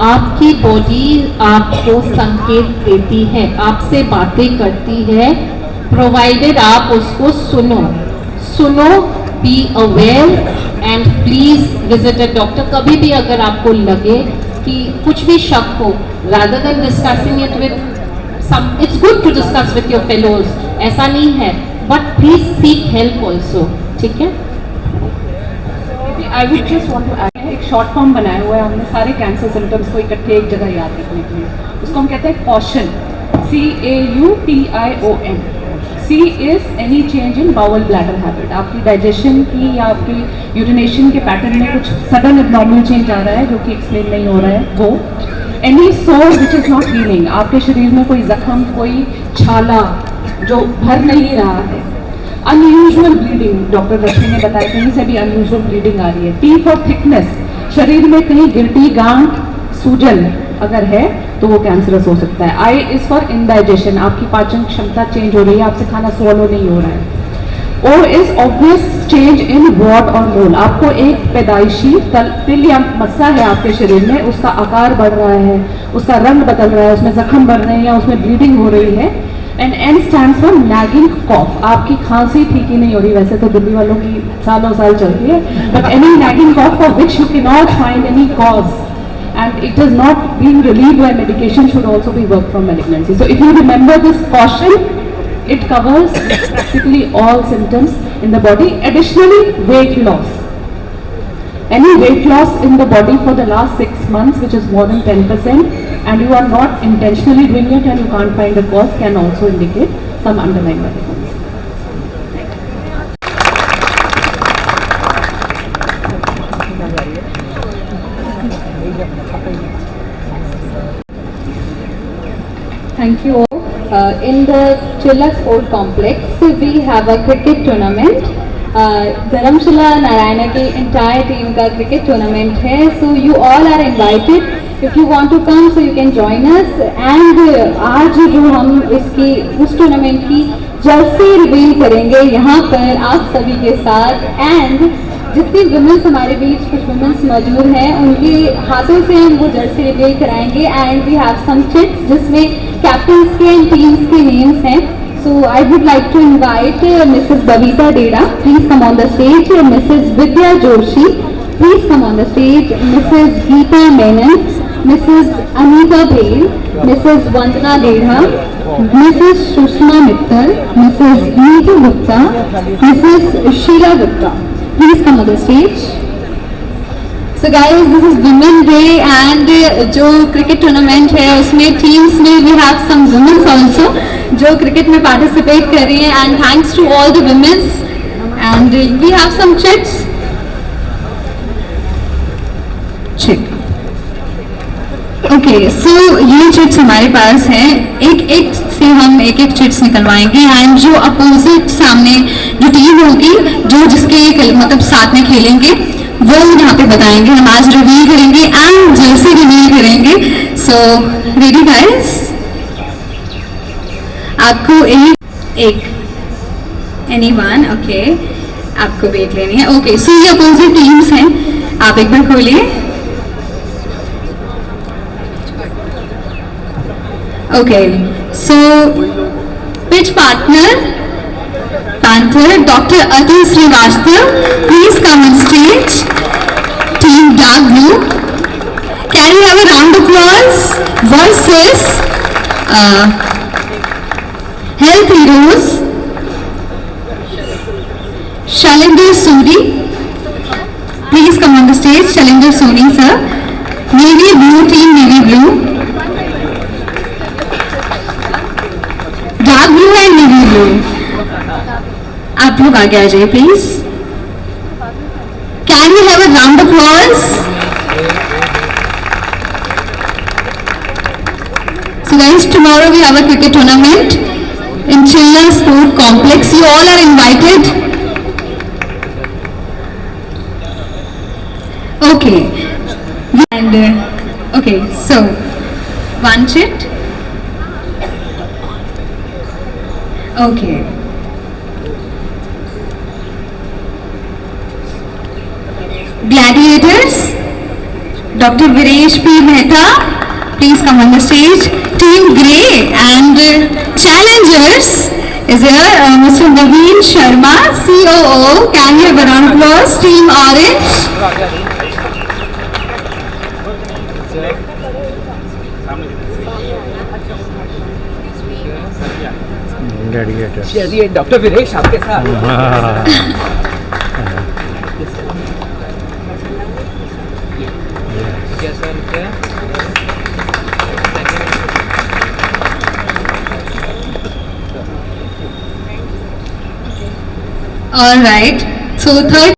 आपकी बॉडी आपको संकेत देती है, आपसे बातें करती है, प्रोवाइडेड आप उसको सुनो, be aware and please visit a doctor. कभी भी अगर आपको लगे कि कुछ भी शक हो, rather than discussing it with some, it's good to discuss with your fellows, ऐसा नहीं है, but please seek help also, ठीक है? I would just want to add, एक शॉर्ट फॉर्म बनाया हुआ है हमने सारे कैंसर सिम्टम्स को इकट्ठे एक जगह याद रखने के लिए। उसको हम कहते हैं caution, CAUTION। C is any change in bowel bladder habit, आपकी डाइजेशन की या आपकी यूरिनेशन के पैटर्न में कुछ सडन एबनॉर्मल चेंज आ रहा है जो कि एक्सप्लेन नहीं हो रहा है वो। एनी सोर विच इज नॉट हीलिंग, आपके शरीर में कोई जख्म, कोई छाला जो भर नहीं रहा है। अनयूजुअल ब्लीडिंग, डॉक्टर रश्मि ने बताया कहीं से भी अनयूजुअल ब्लीडिंग आ रही है। T फॉर थिकनेस, शरीर में कहीं गिरटी, गांठ, सूजन अगर है तो वो कैंसरस हो सकता है। I इज फॉर इनडाइजेशन, आपकी पाचन क्षमता चेंज हो रही है, आपसे खाना स्वॉलो नहीं हो रहा है। O is obvious change in what और मोल, आपको एक पैदाइशी तिल या मस्सा है आपके शरीर में, उसका आकार बढ़ रहा है, उसका रंग बदल रहा है, उसमें जख्म बढ़ रहे हैं या उसमें ब्लीडिंग हो रही है। And N stands for nagging cough, आपकी खांसी ठीक ही नहीं हो रही, वैसे तो दिल्ली वालों की सालों साल चलती है, but any nagging cough for which you cannot find any cause and it is not being relieved by medication should also be worked from malignancy. So if you remember this caution, it covers practically all symptoms in the body. Additionally, weight loss. Any weight loss in the body for the last 6 months which is more than 10% and you are not intentionally doing it and you can't find a cause can also indicate some underlying malignancy. Thank you all. In the Chilla Sport Complex, we have a cricket tournament. Dharamshala Narayana की entire team का cricket tournament है. So you all are invited. If you want to come, so you can join us. And आज जो हम इसकी उस tournament की जर्सी रिवील करेंगे यहाँ पर आप सभी के साथ, and जितनी वुमेन्स हमारे बीच कुछ वुमेन्स मौजूद हैं उनके हाथों से हम वो जर्सी रिवील कराएंगे। And we have some chits जिसमें कैप्टन्स के एंड टीम्स के नेम्स हैं। So I would like to invite Mrs. Babita Deda, please come on the stage. Mrs. Vidya Joshi, please come on the stage. Mrs. Geeta Menon, Mrs. Anita Bhel, Mrs. Vandana Deda, Mrs. Sushma Mittal, Mrs. Neetu Gupta, Mrs. Sheila Gupta. Please come on the stage. So guys, this is Women Day and जो cricket tournament है उसमें teams में we have some women also जो cricket में participate कर रही हैं, and thanks to all the women and we have some chits. Okay, so ये चिट्स हमारे पास हैं, एक एक से हम एक एक चिट्स निकलवाएंगे एंड जो अपोजिट सामने जो टीम होगी जो जिसके मतलब साथ में खेलेंगे वो यहाँ पे बताएंगे, हम आज रिवील करेंगे एंड जर्सी रिवील करेंगे। सो रेडी गाइस, आपको एक एनीवन, ओके, आपको वेट लेनी है। ओके, सो ये अपोजिट टीम्स हैं, आप एक बार खोलिए। Okay, so pitch partner, Panther, Dr. Atul Srivastava, please come on stage. Team Dark Blue, can we have a round of applause? Versus Health Heroes, Shalinder Suri, please come on the stage. Shalinder Suri sir. Navy Blue team, Navy Blue. Dark blue and navy blue, आप लोग आगे आ जाइए please. Can we have a round of applause? So guys, tomorrow we have a cricket tournament in Chilla sport complex, you all are invited. Okay, and okay, so one chit. Okay, gladiators, Dr. Viresh P. Mehta, please come on the stage. Team Grey and challengers is here, Mr. Naveen Sharma, COO. Can we have a round of applause? Team Orange. चलिए डॉक्टर विरेश आपके साथ All right. So third.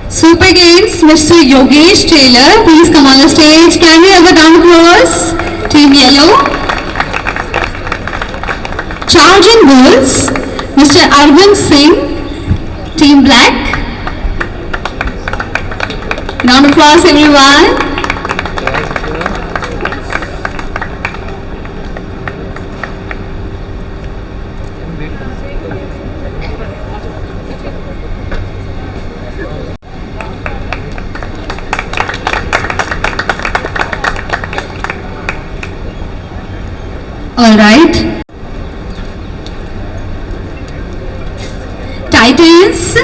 Super Games, Mr. Yogesh Taylor, please come on the stage. Can we have a round of applause? Team Yellow. Charging Bulls, Mr. Arvind Singh, Team Black. Round of applause, everyone. All right. Titans,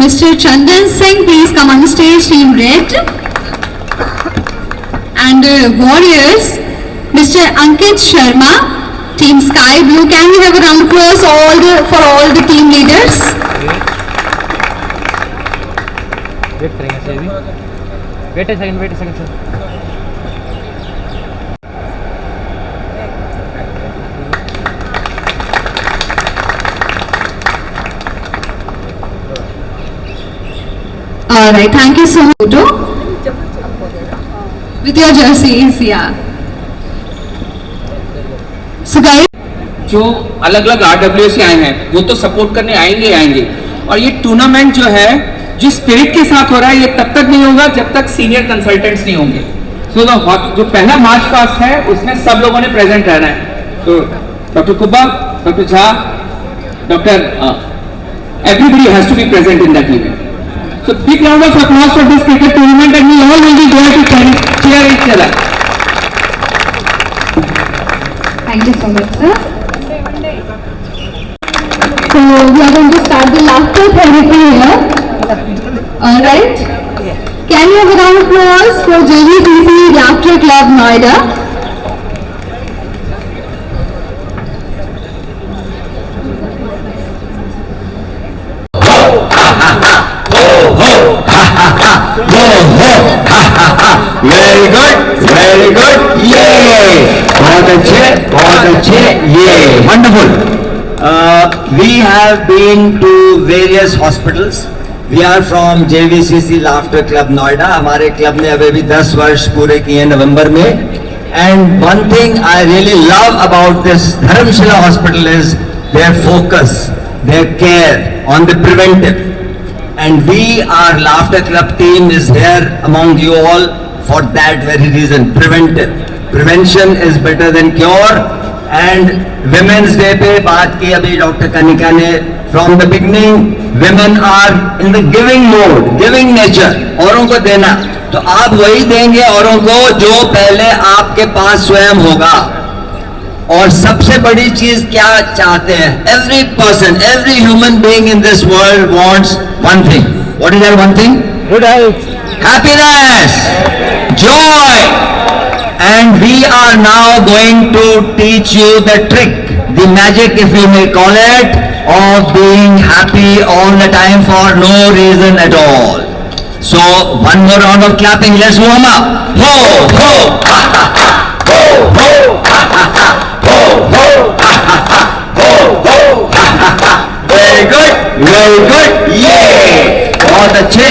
Mr. Chandan Singh, please come on the stage, Team Red. And Warriors, Mr. Ankit Sharma, Team Sky Blue. Can we have a round of applause for all the team leaders? Wait a second, sir. All right, thank you so much. With your jerseys, yeah. So guys, जो अलग अलग RWA से आए हैं वो तो सपोर्ट करने आएंगे और ये टूर्नामेंट जो है जिस स्पिरिट के साथ हो रहा है ये तब तक नहीं होगा जब तक सीनियर कंसल्टेंट्स नहीं होंगे. सो जो पहला मार्च पास्ट है उसमें सब लोगों ने प्रेजेंट रहना है. तो doctor Kubba, doctor Jha, doctor everybody has to be present in that event. So big round of applause for this cricket tournament and we all will be going to cheer each other. thank you so much, sir. So we are going to start the laughter therapy here. All right. Can you have a round of applause for JVTC Laughter Club Noida? Very good, yay! बहुत अच्छे, yay! Wonderful. We have been to various hospitals. We are from JVCC Laughter Club Noida. हमारे क्लब ने अभी भी 10 वर्ष पूरे किए नवंबर में. And one thing I really love about this Dharamshila Hospital is their focus, their care on the preventive. And we, our Laughter Club team is here among you all for that very reason, preventive. Prevention is better than cure. And Women's Day पे बात की अभी डॉक्टर कनिका ने. From the beginning, women are in the giving mode, giving nature, औरों को देना. तो आप वही देंगे औरों को जो पहले आपके पास स्वयं होगा. और सबसे बड़ी चीज क्या चाहते हैं? Every person, every human being in this world wants one thing. What is that one thing? Good health. Happiness. Joy. And we are now going to teach you the trick, the magic if you may call it, of being happy all the time for no reason at all. So one more round of clapping, let's warm up. Ho, ho, ha, ha, ha. Ho, ho, ha, ha, ha. Ho, ho, ha, ha, ha. Ho, ho, ha, ha, ha. Very good, yay! बहुत अच्छे,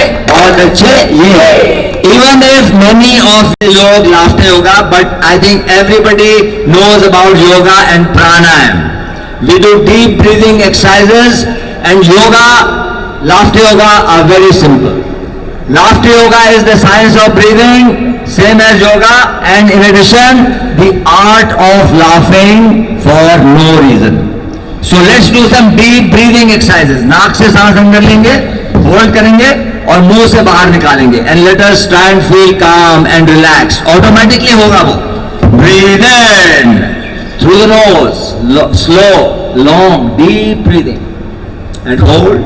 yay! Even if many of the लोग laughter yoga, but I think everybody knows about yoga and pranayam. We do deep breathing exercises and yoga, laughter yoga are very simple. Laughter yoga is the science of breathing, same as yoga, and in addition, the art of laughing for no reason. So let's do some deep breathing exercises. नाक से सांस अंदर लेंगे, होल्ड करेंगे और मुंह से बाहर निकालेंगे. And let us try and feel calm and relaxed. Automatically होगा वो. Breathe in through the nose, slow, long, deep breathing, and hold,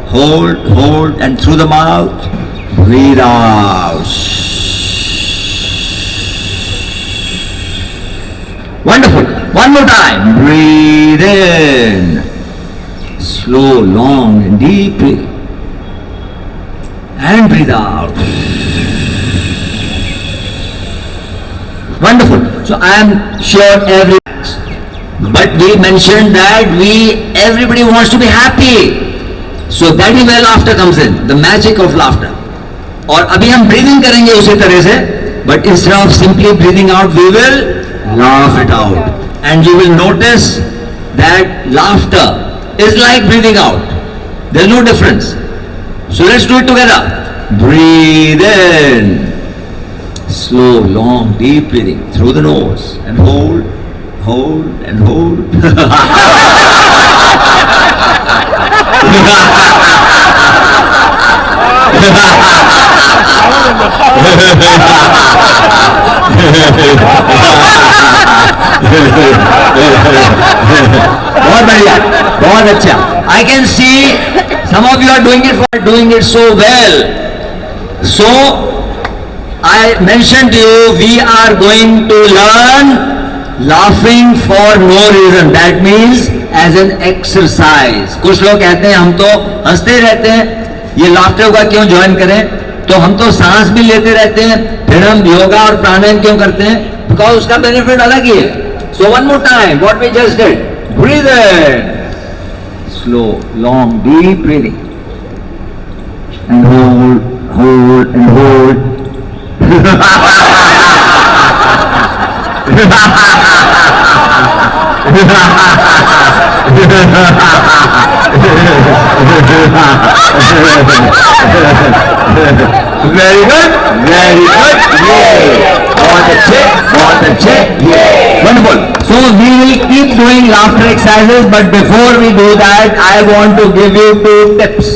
hold, hold, and through the mouth, breathe out. Wonderful. One more time. Breathe in. Slow, long, and deep breathing. And breathe out. Wonderful. So I am sure but we mentioned that everybody wants to be happy. So that is where laughter comes in. The magic of laughter. और अभी हम breathing करेंगे उसी तरह से, but instead of simply breathing out, we will laugh it out. And you will notice that laughter is like breathing out. There is no difference. So let's do it together. Breathe in. Slow, long, deep breathing through the nose and hold, hold and hold. बहुत बढ़िया, बहुत अच्छा. I can see some of you are doing it so well. So I mentioned to you, we are going to learn laughing for no reason. That means as an exercise. कुछ लोग कहते हैं हम तो हंसते रहते हैं, ये लाफ्टर का क्यों ज्वाइन करें? तो हम तो सांस भी लेते रहते हैं, फिर हम योगा और प्राणायाम क्यों करते हैं? बिकॉज उसका बेनिफिट अलग ही है. So one more time, what we just did. Breathe in. Slow, long, deep breathing. And hold, hold and hold. Very good, very good. Yeah. बहुत अच्छे. Yeah. Wonderful. So we will keep doing laughter exercises, but before we do that, I want to give you two tips.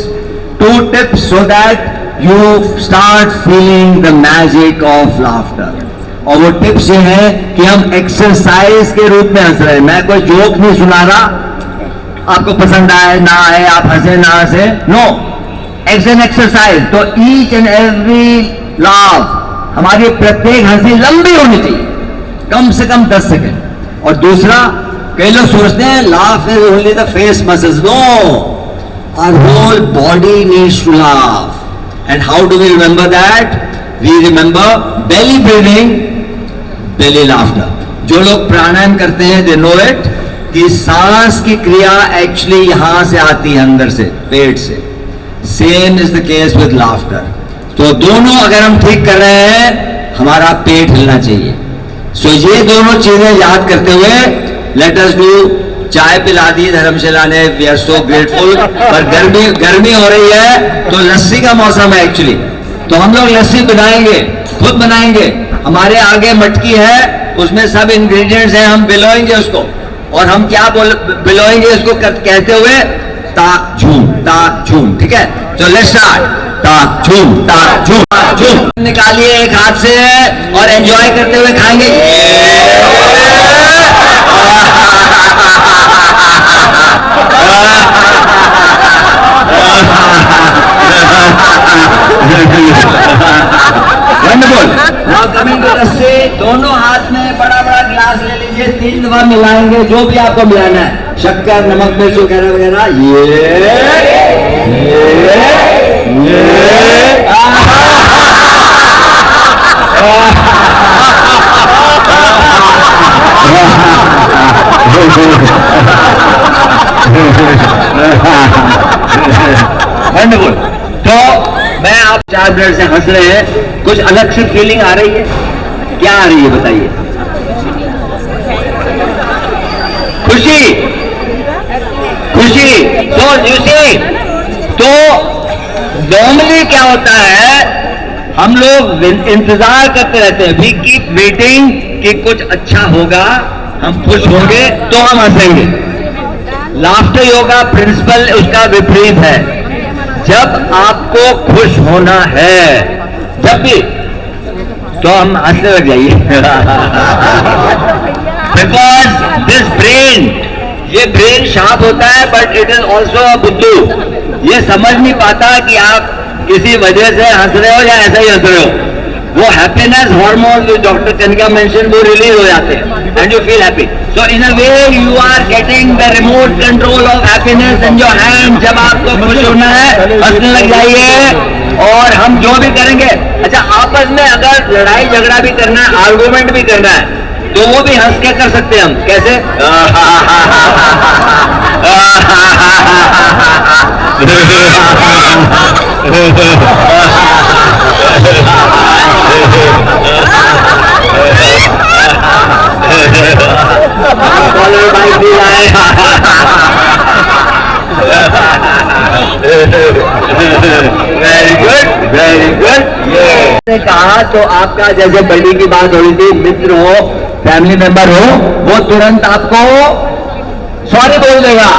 Two tips so that you start feeling the magic of laughter. और वो टिप्स ये है कि हम एक्सरसाइज के रूप में हंस रहे हैं. मैं कोई जोक नहीं सुना रहा, आपको पसंद आए ना आए, आप हंसे ना हंसे, नो. It's an exercise. तो ईच एंड एवरी लाफ, हमारी प्रत्येक हंसी लंबी होनी चाहिए, कम से कम 10 सेकेंड. और दूसरा, कई लोग सोचते हैं laugh is only the face muscles. No, our whole body needs to laugh. And how do we remember that? We remember belly breathing, belly laughter. जो लोग प्राणायाम करते हैं they know it कि सांस की क्रिया एक्चुअली यहां से आती है, अंदर से, पेट से. Same is the case with laughter. तो दोनों अगर हम ठीक कर रहे हैं, हमारा पेट हिलना चाहिए. So ये दोनों चीजें याद करते हुए let us do. चाय पिला दी धर्मशाला ने, वी आर सो ग्रेटफुल. पर गर्मी हो रही है तो लस्सी का मौसम है एक्चुअली. तो हम लोग लस्सी बनाएंगे, खुद बनाएंगे. हमारे आगे मटकी है, उसमें सब इंग्रेडिएंट्स हैं, हम बिलोएंगे उसको. और हम क्या बिलोएंगे उसको कहते हुए ताक झूम. ठीक है, तो लेट्स स्टार्ट. ताक झूम, ताक झूम, ताक झूम. निकालिए एक हाथ से और एंजॉय करते हुए खाएंगे. वंडरफुल. नाउ कमिंग टू लस्सी. दोनों हाथ में बड़ा बड़ा ग्लास ले लीजिए, 3 दफा मिलाएंगे जो भी आपको मिलाना है, शक्कर, नमक, मिर्च वगैरह वगैरह. वंडरफुल. तो मैं आप 4 मिनट से हंस रहे हैं, कुछ अलग सी फीलिंग आ रही है? क्या आ रही है बताइए? खुशी. तो तो नॉर्मली क्या होता है, हम लोग इंतजार करते रहते हैं. वी कीप वेटिंग कि कुछ अच्छा होगा, हम खुश होंगे तो हम हंसेंगे. लाफ्टर योगा प्रिंसिपल उसका विपरीत है। जब आपको खुश होना है, जब भी, तो हम हंसने लग जाइए। बिकॉज दिस ब्रेन, ये ब्रेन शार्प होता है but it is also a बुद्धू। ये समझ नहीं पाता कि आप किसी वजह से हंस रहे हो या ऐसा ही हंस रहे हो। वो हैप्पीनेस हार्मोन जो डॉक्टर कनिका मेंशन वो रिलीज हो जाते हैं and you feel happy. So in a way you are getting the remote control of happiness in your hand. जब आपको खुश होना है हंसने लग जाइए। और हम जो भी करेंगे, अच्छा आपस में अगर लड़ाई झगड़ा भी करना है, आर्गुमेंट भी करना है, तो वो भी हंस के कर सकते हैं हम। कैसे? Very good, very good. कहा तो आपका जैसे बड़ी की बात हो रही थी, मित्र हो, फैमिली मेंबर हो, वो तुरंत आपको सॉरी बोल देगा।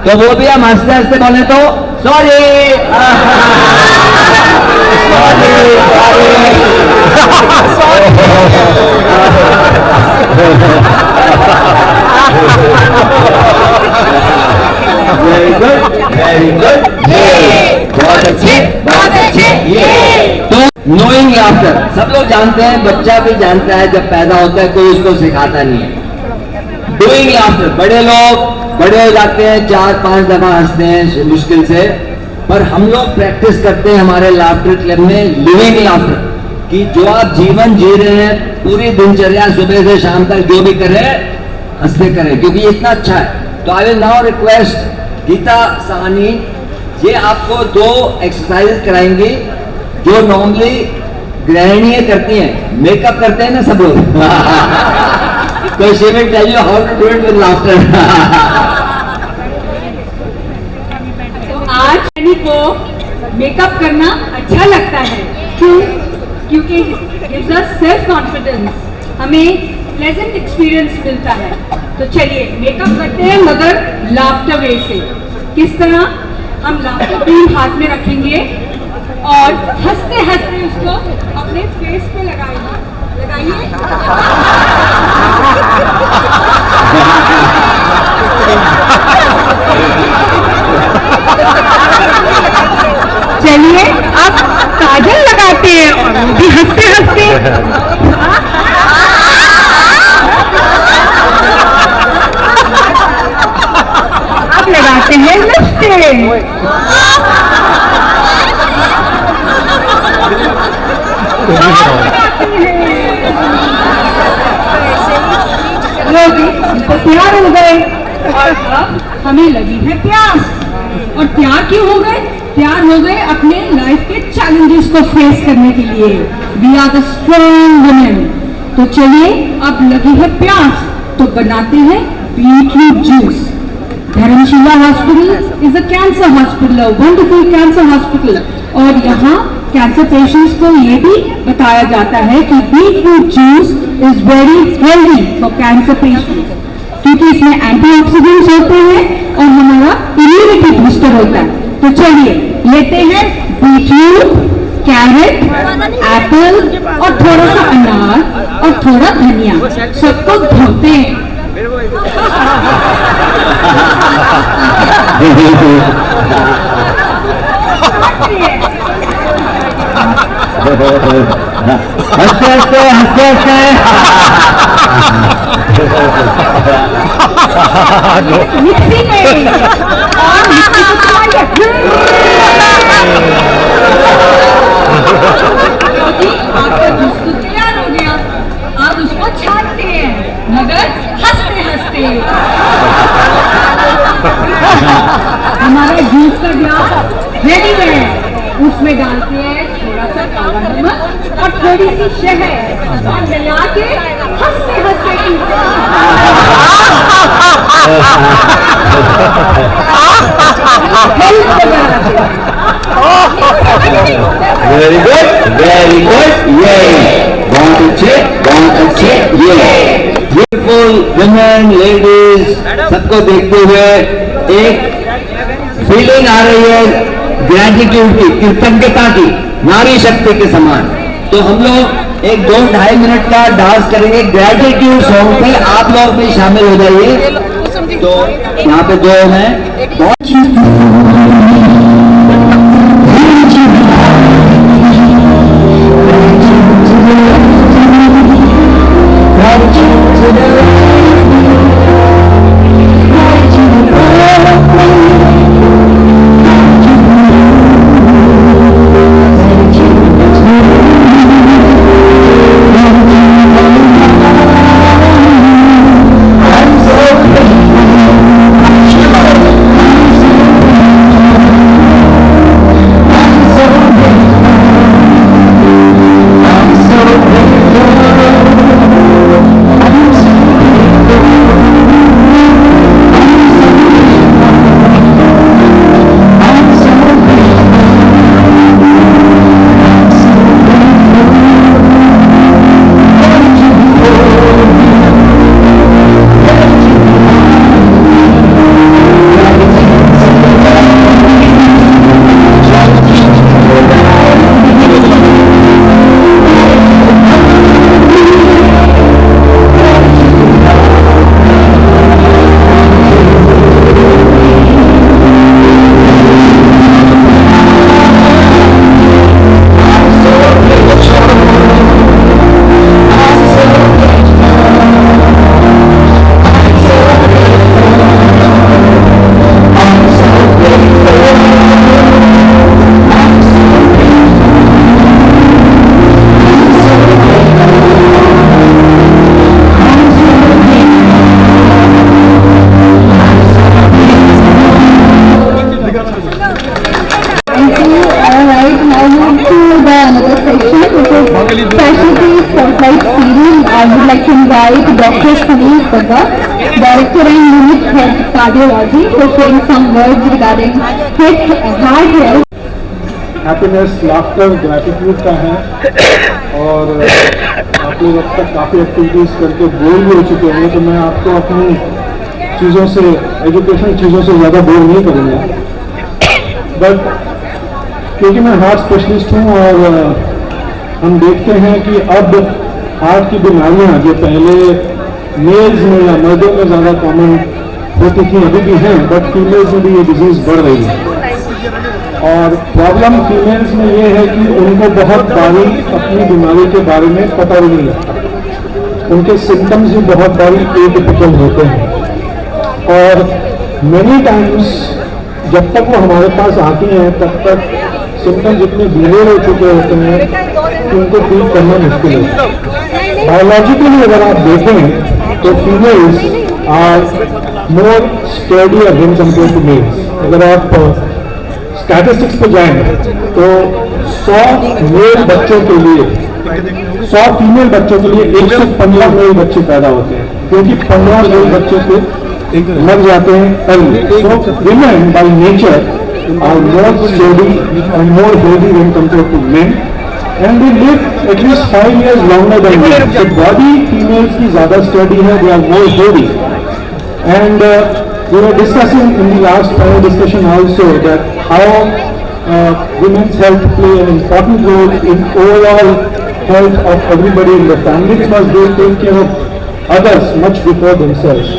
तो वो भी हम हंसते हंसते बोले तो sorry, very good, very good, बहुत अच्छे, बहुत अच्छे। तो नोइंग लाफ्टर, सब लोग जानते हैं, बच्चा भी जानता है, जब पैदा होता है कोई उसको सिखाता नहीं है। डूइंग लाफ्टर, बड़े लोग बड़े हो जाते हैं, 4-5 दफा हंसते हैं मुश्किल से, पर हम लोग प्रैक्टिस करते हैं हमारे लाफ्टर क्लब में लिविंग लाफ्टर, कि जो आप जीवन जी रहे हैं, पूरी दिनचर्या सुबह से शाम तक जो भी करें हंसते करें, क्योंकि ये इतना अच्छा है। तो I will now request Geeta Sahni, ये आपको 2 एक्सरसाइज कराएंगी जो नॉर्मली गृहिणियां करती हैं। मेकअप करते हैं ना सब लोग, तो she will tell you how to do it with laughter. आज को मेकअप करना अच्छा लगता है, क्यों? क्योंकि गिव्स अस सेल्फ कॉन्फिडेंस, हमें प्लेजेंट एक्सपीरियंस मिलता है। तो चलिए मेकअप करते हैं, मगर लाफ्टर वे से। किस तरह? हम लाफ्टर क्रीम हाथ में रखेंगे और हंसते हंसते उसको अपने फेस पे लगाएंगे। लगाइए। चलिए आप काजल लगाते हैं और वो भी हंसते हंसते। आप लगाते हैं लिपस्टिक। वो भी तैयार हो गए और अब हमें लगी है प्यास। और तैयार क्यों हो गए? तैयार हो गए अपने लाइफ के चैलेंजेस को फेस करने के लिए। We are the strong women. तो चलिए अब लगी है प्यास, तो बनाते हैं beetroot juice. Dharamshila hospital is a cancer hospital, wonderful cancer hospital, और यहाँ कैंसर पेशेंट्स को ये भी बताया जाता है कि beetroot juice is very healthy for cancer patients, क्योंकि इसमें एंटीऑक्सीडेंट्स होते हैं और हमारा इम्यूनिटी बूस्टर होता है। तो चलिए लेते हैं बीटरूट, कैरेट, एप्पल और थोड़ा सा अनार और थोड़ा धनिया, सबको धोते हैं। हंसते हंसते हंसते हंसते मिक्सी में और मिक्सी को चलाइए। आपका जूस तो तैयार हो गया, आप उसको छानते हैं मगर हंसते हंसते। हमारा जूस का ग्लास रेडी है, उसमें डालते हैं थोड़ा सा काला नमक और थोड़ी सी शहद और मिला के हंसते हंसते वेरी गुड, वेरी गुड। ये बहुत अच्छे, बहुत अच्छे। ये ब्यूटीफुल वुमेन, लेडीज, सबको देखते हुए एक फीलिंग आ रही है ग्रेटिट्यूड की, कृतज्ञता की, नारी शक्ति के समान। तो हम लोग एक 2-2.5 मिनट का डांस करेंगे ग्रेटिट्यूड सॉन्ग पे, आप लोग भी शामिल हो जाइए। तो यहाँ पे 2 हैं, Dr. Sunil Bagga, Director and Unit Head Cardiology, for sharing some words regarding heart health. Happiness, laughter, gratitude का है और आप लोग अब तक काफ़ी एक्टिविटीज़ करके बोर भी हो चुके हैं, तो मैं आपको अपनी चीज़ों से, एजुकेशनल चीज़ों से ज़्यादा बोर नहीं करूँगा। बट क्योंकि मैं हार्ट स्पेशलिस्ट हूँ और हम देखते हैं कि अब हार्ट की बीमारियाँ जो पहले मेल्स में या मर्दों में ज़्यादा कॉमन होती थी, अभी भी हैं, बट फीमेल्स में भी ये डिजीज़ बढ़ रही है। और प्रॉब्लम फीमेल्स में ये है कि उनको बहुत बारी अपनी बीमारी के बारे में पता भी नहीं लगता, उनके सिम्टम्स भी बहुत बारी एटिपिकल होते हैं और मेनी टाइम्स जब तक वो हमारे पास आती हैं तब तक सिम्टम्स इतने बिहेव हो चुके होते हैं कि उनको ट्रीट करना मुश्किल है। बायोलॉजिकली अगर आप देखें तो females are more sturdier when compare to males. अगर आप स्टैटिस्टिक्स पे जाएं तो 100 मेल बच्चों के लिए 100 फीमेल बच्चों के लिए 115 मेल बच्चे पैदा होते हैं, क्योंकि 15 मेल बच्चे तो मर जाते हैं early. So women by nature are more sturdy and more healthy when compare to men and they live at least 5 years longer than men. So body females की ज्यादा स्टडी है, they are more healthy and we were discussing in the last panel discussion also that how women's health play an important role in overall health of everybody in the family because they take care of others much before themselves.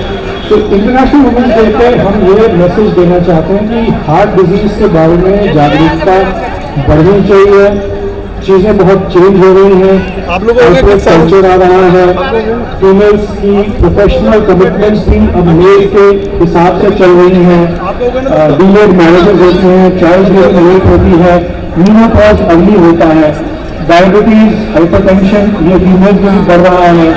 So International Women's Day पे हम ये मैसेज देना चाहते हैं कि हार्ट डिजीज के बारे में जागरूकता बढ़नी चाहिए। चीज़ें बहुत चेंज हो रही हैं, कल्चर आ रहा है, फीमेल्स की प्रोफेशनल कमिटमेंट्स भी अब मेल के हिसाब से चल रही हैं, डिलेड मैरिजेस होते हैं, चाइल्ड बेयरिंग रेट होती है, मेनोपॉज अर्ली होता है, डायबिटीज, हाइपरटेंशन ये फीमेल्स में भी बढ़ रहा है,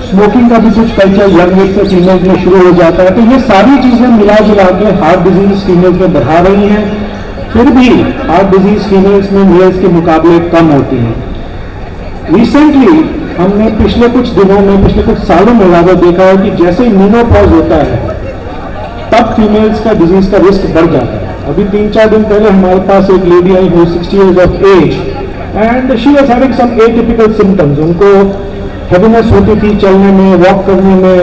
स्मोकिंग का भी कुछ कल्चर यंग एज से फीमेल्स में शुरू हो जाता है। तो ये सारी चीज़ें मिला जुला के हार्ट डिजीज फीमेल्स में बढ़ा रही हैं। फिर भी हार्ट डिजीज फीमेल्स में मेल्स के मुकाबले कम होती है। रिसेंटली हमने पिछले कुछ दिनों में, पिछले कुछ सालों में ज़्यादा देखा है कि जैसे ही मेनोपॉज होता है तब फीमेल्स का डिजीज का रिस्क बढ़ जाता है। अभी 3-4 दिन पहले हमारे पास एक लेडी आई हुई 60 years of age and she was having some atypical symptoms. उनको हेवीनेस होती थी चलने में, वॉक करने में,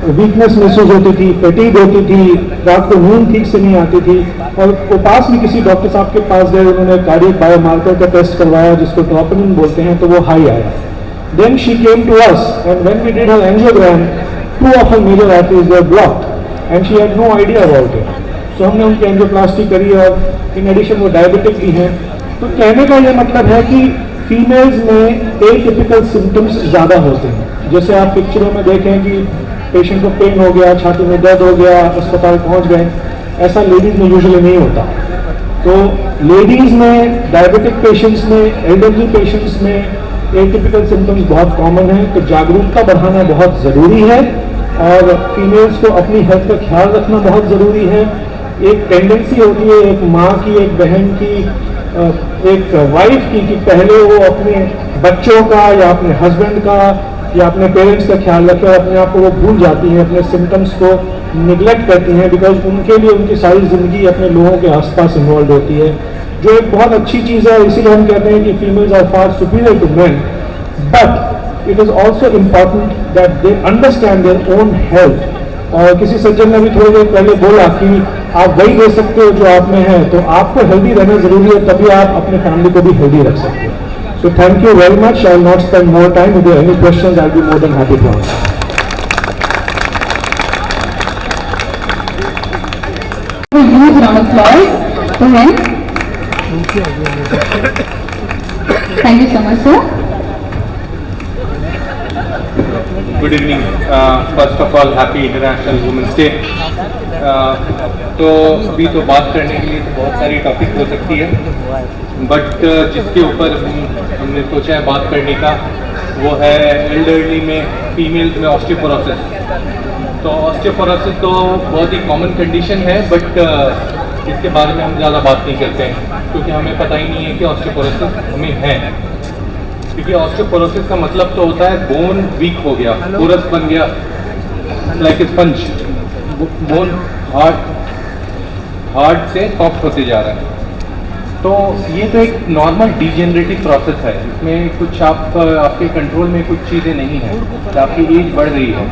वीकनेस महसूस होती थी, फटीग होती थी, रात को नींद ठीक से नहीं आती थी। और वो पास में किसी डॉक्टर साहब के पास गए, उन्होंने कार्डियक बायोमार्कर का टेस्ट करवाया जिसको ट्रोपोनिन बोलते हैं, तो वो हाई आया। Then she came to us and when we did her angiogram, 2 of her major arteries were blocked and she had no idea about it. So हमने उनकी एंजियोप्लास्टी करी और इन एडिशन वो डायबिटिक भी हैं। तो कहने का ये मतलब है कि फीमेल्स में एटिपिकल सिम्टम्स ज़्यादा होते हैं। जैसे आप पिक्चरों में देखें कि पेशेंट को पेन हो गया, छाती में दर्द हो गया, अस्पताल पहुंच गए, ऐसा लेडीज़ में यूजुअली नहीं होता। तो लेडीज़ में, डायबिटिक पेशेंट्स में, एल्डरली पेशेंट्स में एटिपिकल सिम्टम्स बहुत कॉमन है। तो जागरूकता बढ़ाना बहुत ज़रूरी है और फीमेल्स को अपनी हेल्थ का ख्याल रखना बहुत ज़रूरी है। एक टेंडेंसी होती है एक माँ की, एक बहन की, एक वाइफ की, कि पहले वो अपने बच्चों का या अपने हस्बैंड का या अपने पेरेंट्स का ख्याल रखे और अपने आप को वो भूल जाती हैं, अपने सिम्टम्स को निगलेक्ट करती हैं, बिकॉज उनके लिए उनकी सारी ज़िंदगी अपने लोगों के आसपास इन्वॉल्व होती है, जो एक बहुत अच्छी चीज़ है। इसीलिए हम कहते हैं कि females are far superior to men, but it is also important that they understand their own health. और किसी सज्जन ने भी थोड़ी देर पहले बोला कि आप वही दे सकते हो जो आप में है, तो आपको हेल्दी रहना जरूरी है, तभी आप अपने फैमिली को भी हेल्दी रख सकते हो। So thank you very much. I will not spend more time. If there are any questions I will be more than happy to answer. Huge round of applause to him. Thank you so much, sir. Good evening. First of all happy international women's day. तो अभी तो बात करने के लिए तो बहुत सारी टॉपिक हो सकती है, बट जिसके ऊपर हमने सोचा है बात करने का वो है एल्डरली में फीमेल्स में ऑस्टियोपोरोसिस। तो ऑस्टियोपोरोसिस तो बहुत ही कॉमन कंडीशन है, बट इसके बारे में हम ज़्यादा बात नहीं करते हैं क्योंकि हमें पता ही नहीं है कि ऑस्टियोपोरोसिस हमें है। क्योंकि ऑस्टियोपोरोसिस का मतलब तो होता है बोन वीक हो गया, पोरस बन गया, लाइक स्पंज, बोन हार्ड से सॉफ्ट होते जा रहा है। तो ये तो एक नॉर्मल डिजेनरेटिव प्रोसेस है, इसमें कुछ आपके कंट्रोल में कुछ चीज़ें नहीं हैं। तो आपकी एज बढ़ रही है,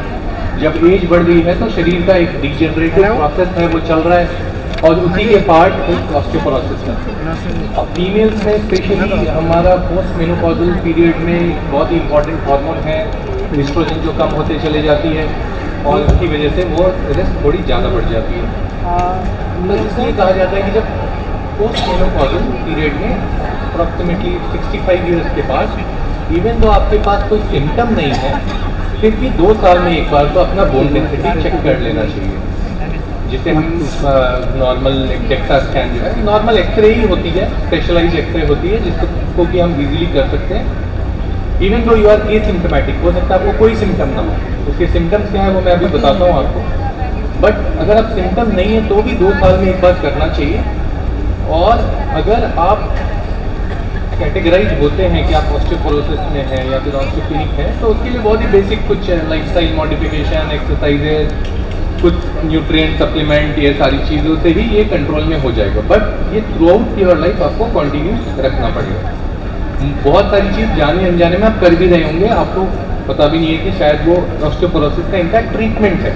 जब एज बढ़ रही है तो शरीर का एक डिजेनरेटिव प्रोसेस है वो चल रहा है और उसी के पार्ट एक ऑस्टियोपोरोसिस है। अब फीमेल्स में स्पेशली हमारा पोस्ट मेनोपॉजल पीरियड में बहुत ही इंपॉर्टेंट हार्मोन है एस्ट्रोजन, जो कम होते चले जाती है और उसकी वजह से वो रिस्क थोड़ी ज़्यादा बढ़ जाती है। तो इसलिए कहा जाता है कि जब पोस्ट मेनोपॉजल पीरियड में अप्रॉक्सीमेटली 65 ईयर्स के बाद, इवन तो आपके पास कोई सिम्टम नहीं है, फिर भी 2 साल में एक बार तो अपना बोन डेंसिटी चेक कर लेना चाहिए, जिसे हम नॉर्मल डेक्सा स्कैन जो है, नॉर्मल एक्सरे ही होती है, स्पेशलाइज एक्सरे होती है जिसको कि हम इजीली कर सकते हैं। Even though you are asymptomatic, हो सकता है आपको कोई सिम्टम ना हो, उसके सिम्टम्स क्या है वो मैं अभी बताता हूँ आपको, बट अगर आप सिम्टम नहीं है तो भी 2 साल में एक बार करना चाहिए। और अगर आप कैटेगराइज होते हैं कि आप ऑस्टियोपोरोसिस में हैं या फिर ऑस्टियोपेनिक हैं, तो उसके लिए बहुत ही बेसिक कुछ लाइफस्टाइल मॉडिफिकेशन, एक्सरसाइजेज, कुछ न्यूट्रिएंट सप्लीमेंट, ये सारी चीज़ों से ही ये कंट्रोल में हो जाएगा। बट ये थ्रू आउट योर लाइफ आपको कंटिन्यू रखना पड़ेगा। बहुत सारी चीज़ जाने अनजाने में आप कर भी रहे होंगे, आपको पता भी नहीं है कि शायद वो ऑस्टियोपोरोसिस का इनका ट्रीटमेंट है।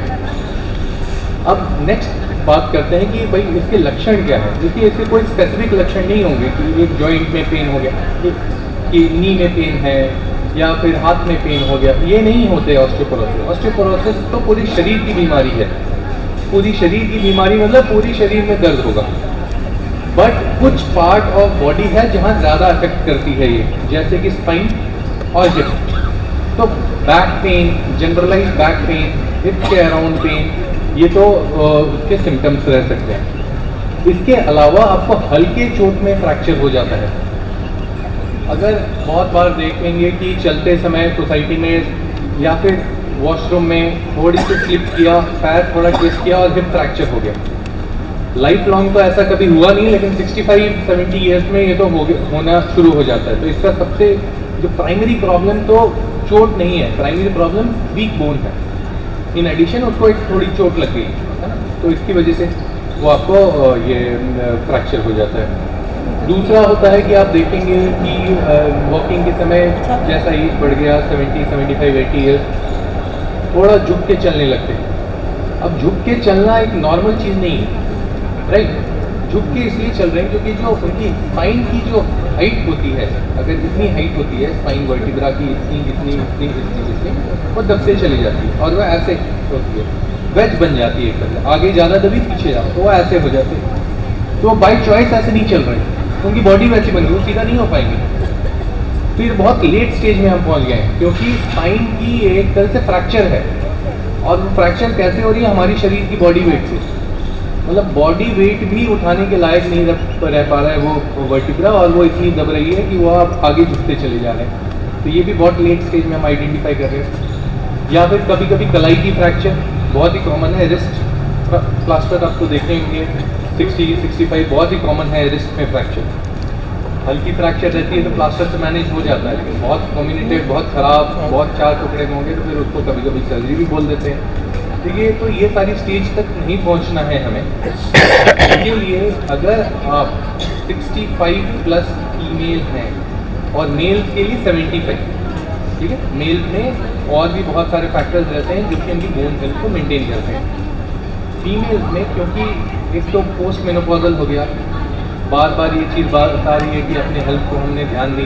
अब नेक्स्ट बात करते हैं कि भाई इसके लक्षण क्या है। देखिए इसके कोई स्पेसिफिक लक्षण नहीं होंगे कि एक जॉइंट में पेन हो गया, कि नी में पेन है या फिर हाथ में पेन हो गया, ये नहीं होते ऑस्टियोपोरोसिस। ऑस्टियोपोरोसिस तो पूरी शरीर की बीमारी है, पूरी शरीर की बीमारी मतलब पूरी शरीर में दर्द होगा। बट कुछ पार्ट ऑफ बॉडी है जहाँ ज़्यादा अफेक्ट करती है ये, जैसे कि स्पाइन और हिप। तो back pain, generalize back pain, hip के अराउंड पेन, ये तो उसके सिम्टम्स रह सकते हैं। इसके अलावा आपको हल्के चोट में फ्रैक्चर हो जाता है। अगर बहुत बार देखेंगे कि चलते समय सोसाइटी में या फिर वॉशरूम में थोड़ी सी स्लिप किया, पैर थोड़ा ट्विस्ट किया और हिप फ्रैक्चर हो गया। लाइफ लॉन्ग तो ऐसा कभी हुआ नहीं, लेकिन 65-70 ईयर्स में ये तो होना शुरू हो जाता है। तो इसका सबसे जो प्राइमरी प्रॉब्लम तो चोट नहीं है, प्राइमरी प्रॉब्लम वीक बोन है। इन एडिशन उसको एक थोड़ी चोट लग गई है, तो इसकी वजह से वो आपको ये फ्रैक्चर हो जाता है। दूसरा होता है कि आप देखेंगे कि वॉकिंग के समय जैसा एज बढ़ गया 70, 75, 80 ईयर्स, थोड़ा झुक के चलने लगते हैं। अब झुक के चलना एक नॉर्मल चीज़ नहीं है, राइट। झुक के इसलिए चल रहे हैं क्योंकि जो उनकी स्पाइन की जो हाइट होती है, अगर इतनी हाइट होती है स्पाइन वर्टिब्रा की, इतनी वो दबते चली जाती है और वह ऐसे होती है, वेज बन जाती है एक तरह से, आगे ज़्यादा दबी पीछे जाओ तो वो ऐसे हो जाते हैं। तो बाई चॉइस ऐसे नहीं चल रहे, उनकी बॉडी वैसी बन गई, वो सीधा नहीं हो पाएंगे। फिर बहुत लेट स्टेज में हम पहुंच गए हैं क्योंकि स्पाइन की एक तरह से फ्रैक्चर है, और वो फ्रैक्चर कैसे हो रही है, हमारी शरीर की बॉडी वेट से। मतलब बॉडी वेट भी उठाने के लायक नहीं रह पा रहा है वो वर्टिब्रा, और वो इतनी दब रही है कि वो आप आगे झुकते चले जा रहे हैं। तो ये भी बहुत लेट स्टेज में हम आइडेंटिफाई कर रहे हैं। या फिर कभी कभी कलाई की फ्रैक्चर बहुत ही कॉमन है, रिस्ट प्लास्टर आपको देखने होंगे 60-65 बहुत ही कॉमन है रिस्ट में फ्रैक्चर। हल्की फ्रैक्चर रहती है तो प्लास्टर से मैनेज हो जाता है, लेकिन बहुत कम्युनिकेट, बहुत ख़राब, बहुत 4 टुकड़े में होंगे तो फिर उसको कभी कभी सर्जरी भी बोल देते हैं। तो ये सारी स्टेज तक नहीं पहुंचना है हमें। इसके लिए अगर आप 65 प्लस फीमेल हैं और मेल के लिए 75, ठीक है। मेल में और भी बहुत सारे फैक्टर्स रहते हैं जो कि उनकी बोन हेल्थ को मेंटेन करते हैं। फीमेल्स में क्योंकि एक तो पोस्ट मेनोपॉजल हो गया, बार बार ये चीज़ बता रही है कि अपने हेल्थ को हमने ध्यान दी।